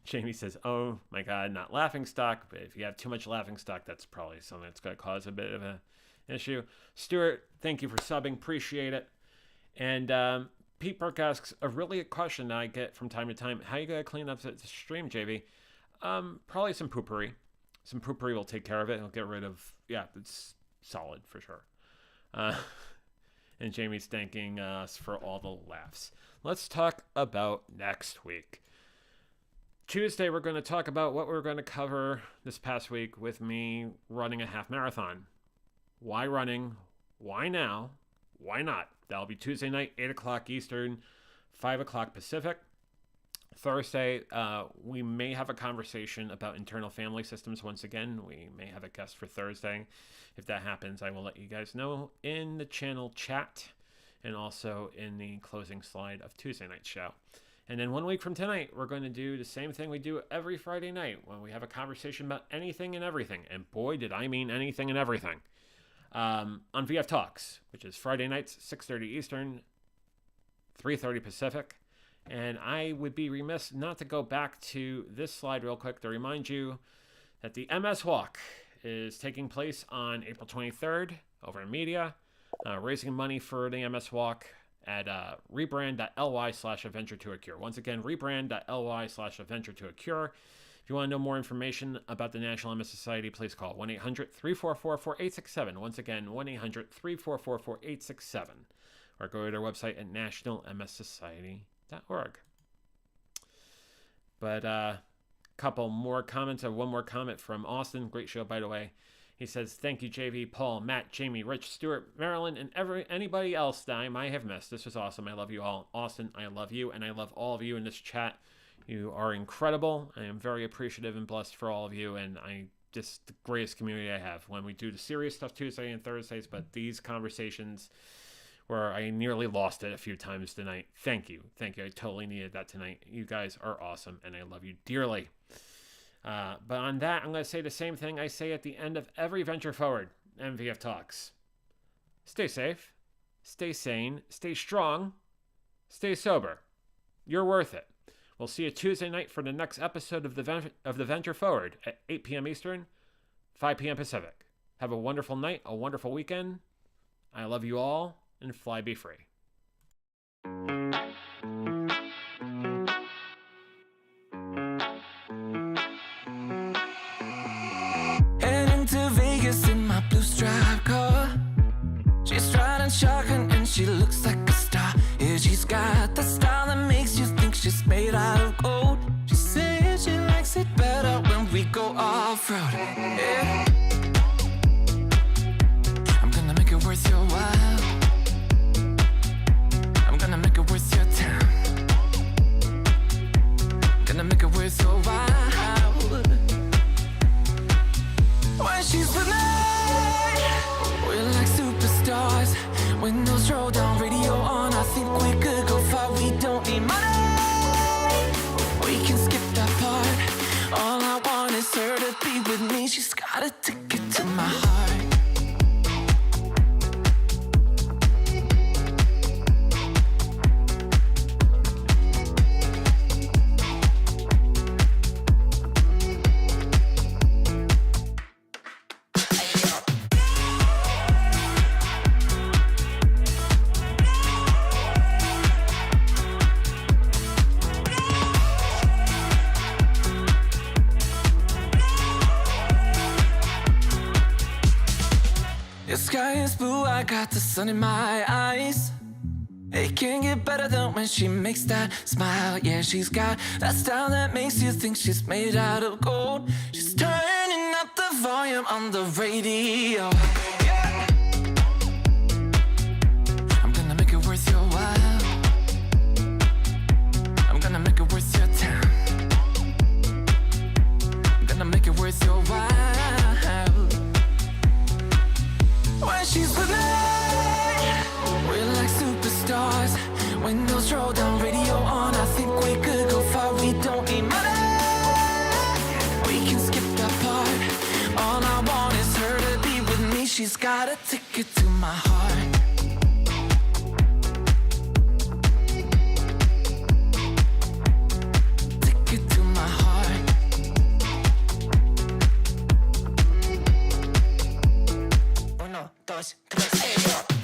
Jamie says, "Oh my God, not laughing stock. But if you have too much laughing stock, that's probably something that's going to cause a bit of an issue." Stuart, thank you for subbing. Appreciate it. And Pete Burke asks a really question that I get from time to time. How you going to clean up the stream, JV? Probably some poopery. Some poopery will take care of it. It'll get rid of, it's solid for sure. And Jamie's thanking us for all the laughs. Let's talk about next week. Tuesday, we're going to talk about what we're going to cover this past week with me running a half marathon. Why running? Why now? Why not? That'll be Tuesday night, 8 o'clock Eastern, 5 o'clock Pacific. Thursday, we may have a conversation about internal family systems once again. We may have a guest for Thursday. If that happens, I will let you guys know in the channel chat and also in the closing slide of Tuesday night's show. And then 1 week from tonight, we're going to do the same thing we do every Friday night when we have a conversation about anything and everything. And boy, did I mean anything and everything. On VF Talks, which is Friday nights, 6:30 Eastern, 3:30 Pacific. And I would be remiss not to go back to this slide real quick to remind you that the MS Walk is taking place on April 23rd over in media, raising money for the MS Walk at rebrand.ly/adventure to a cure. Once again, rebrand.ly/adventure to a cure. If you want to know more information about the National MS Society, please call 1-800-344-4867. Once again, 1-800-344-4867. Or go to their website at nationalmssociety.org. But couple more comments, or one more comment from Austin. Great show, by the way. He says, "Thank you, JV, Paul, Matt, Jamie, Rich, Stuart, Marilyn, and anybody else that I might have missed. This was awesome. I love you all. Austin, I love you, and I love all of you in this chat. You are incredible. I am very appreciative and blessed for all of you, and just the greatest community I have when we do the serious stuff Tuesday and Thursdays, but these conversations where I nearly lost it a few times tonight. Thank you. I totally needed that tonight. You guys are awesome, and I love you dearly. But on that, I'm going to say the same thing I say at the end of every Venture Forward MVF Talks. Stay safe, stay sane, stay strong, stay sober. You're worth it. We'll see you Tuesday night for the next episode of the Venture Forward at 8 p.m. Eastern, 5 p.m. Pacific. Have a wonderful night, a wonderful weekend. I love you all, and fly be free. got the style that makes you think she's made out of gold. She says she likes it better when we go off-road. Yeah. I'm gonna make it worth your while. I'm gonna make it worth your time. Gonna make it worth your while. When she's with me, we're like superstars. Windows roll down, radio on. I think we could go far. We don't need money. We can skip that part. All I want is her to be with me. She's got a ticket to my heart. The sky is blue, I got the sun in my eyes. It can't get better than when she makes that smile. Yeah, she's got that style that makes you think she's made out of gold. She's turning up the volume on the radio. Yeah. I'm gonna make it worth your while. I'm gonna make it worth your time. I'm gonna make it worth your while. When she's with me, we're like superstars. Windows roll down, radio on. I think we could go far. We don't need money. We can skip that part. All I want is her to be with me. She's got a ticket to my heart. Ticket to my heart. 1, 2, 3, 4.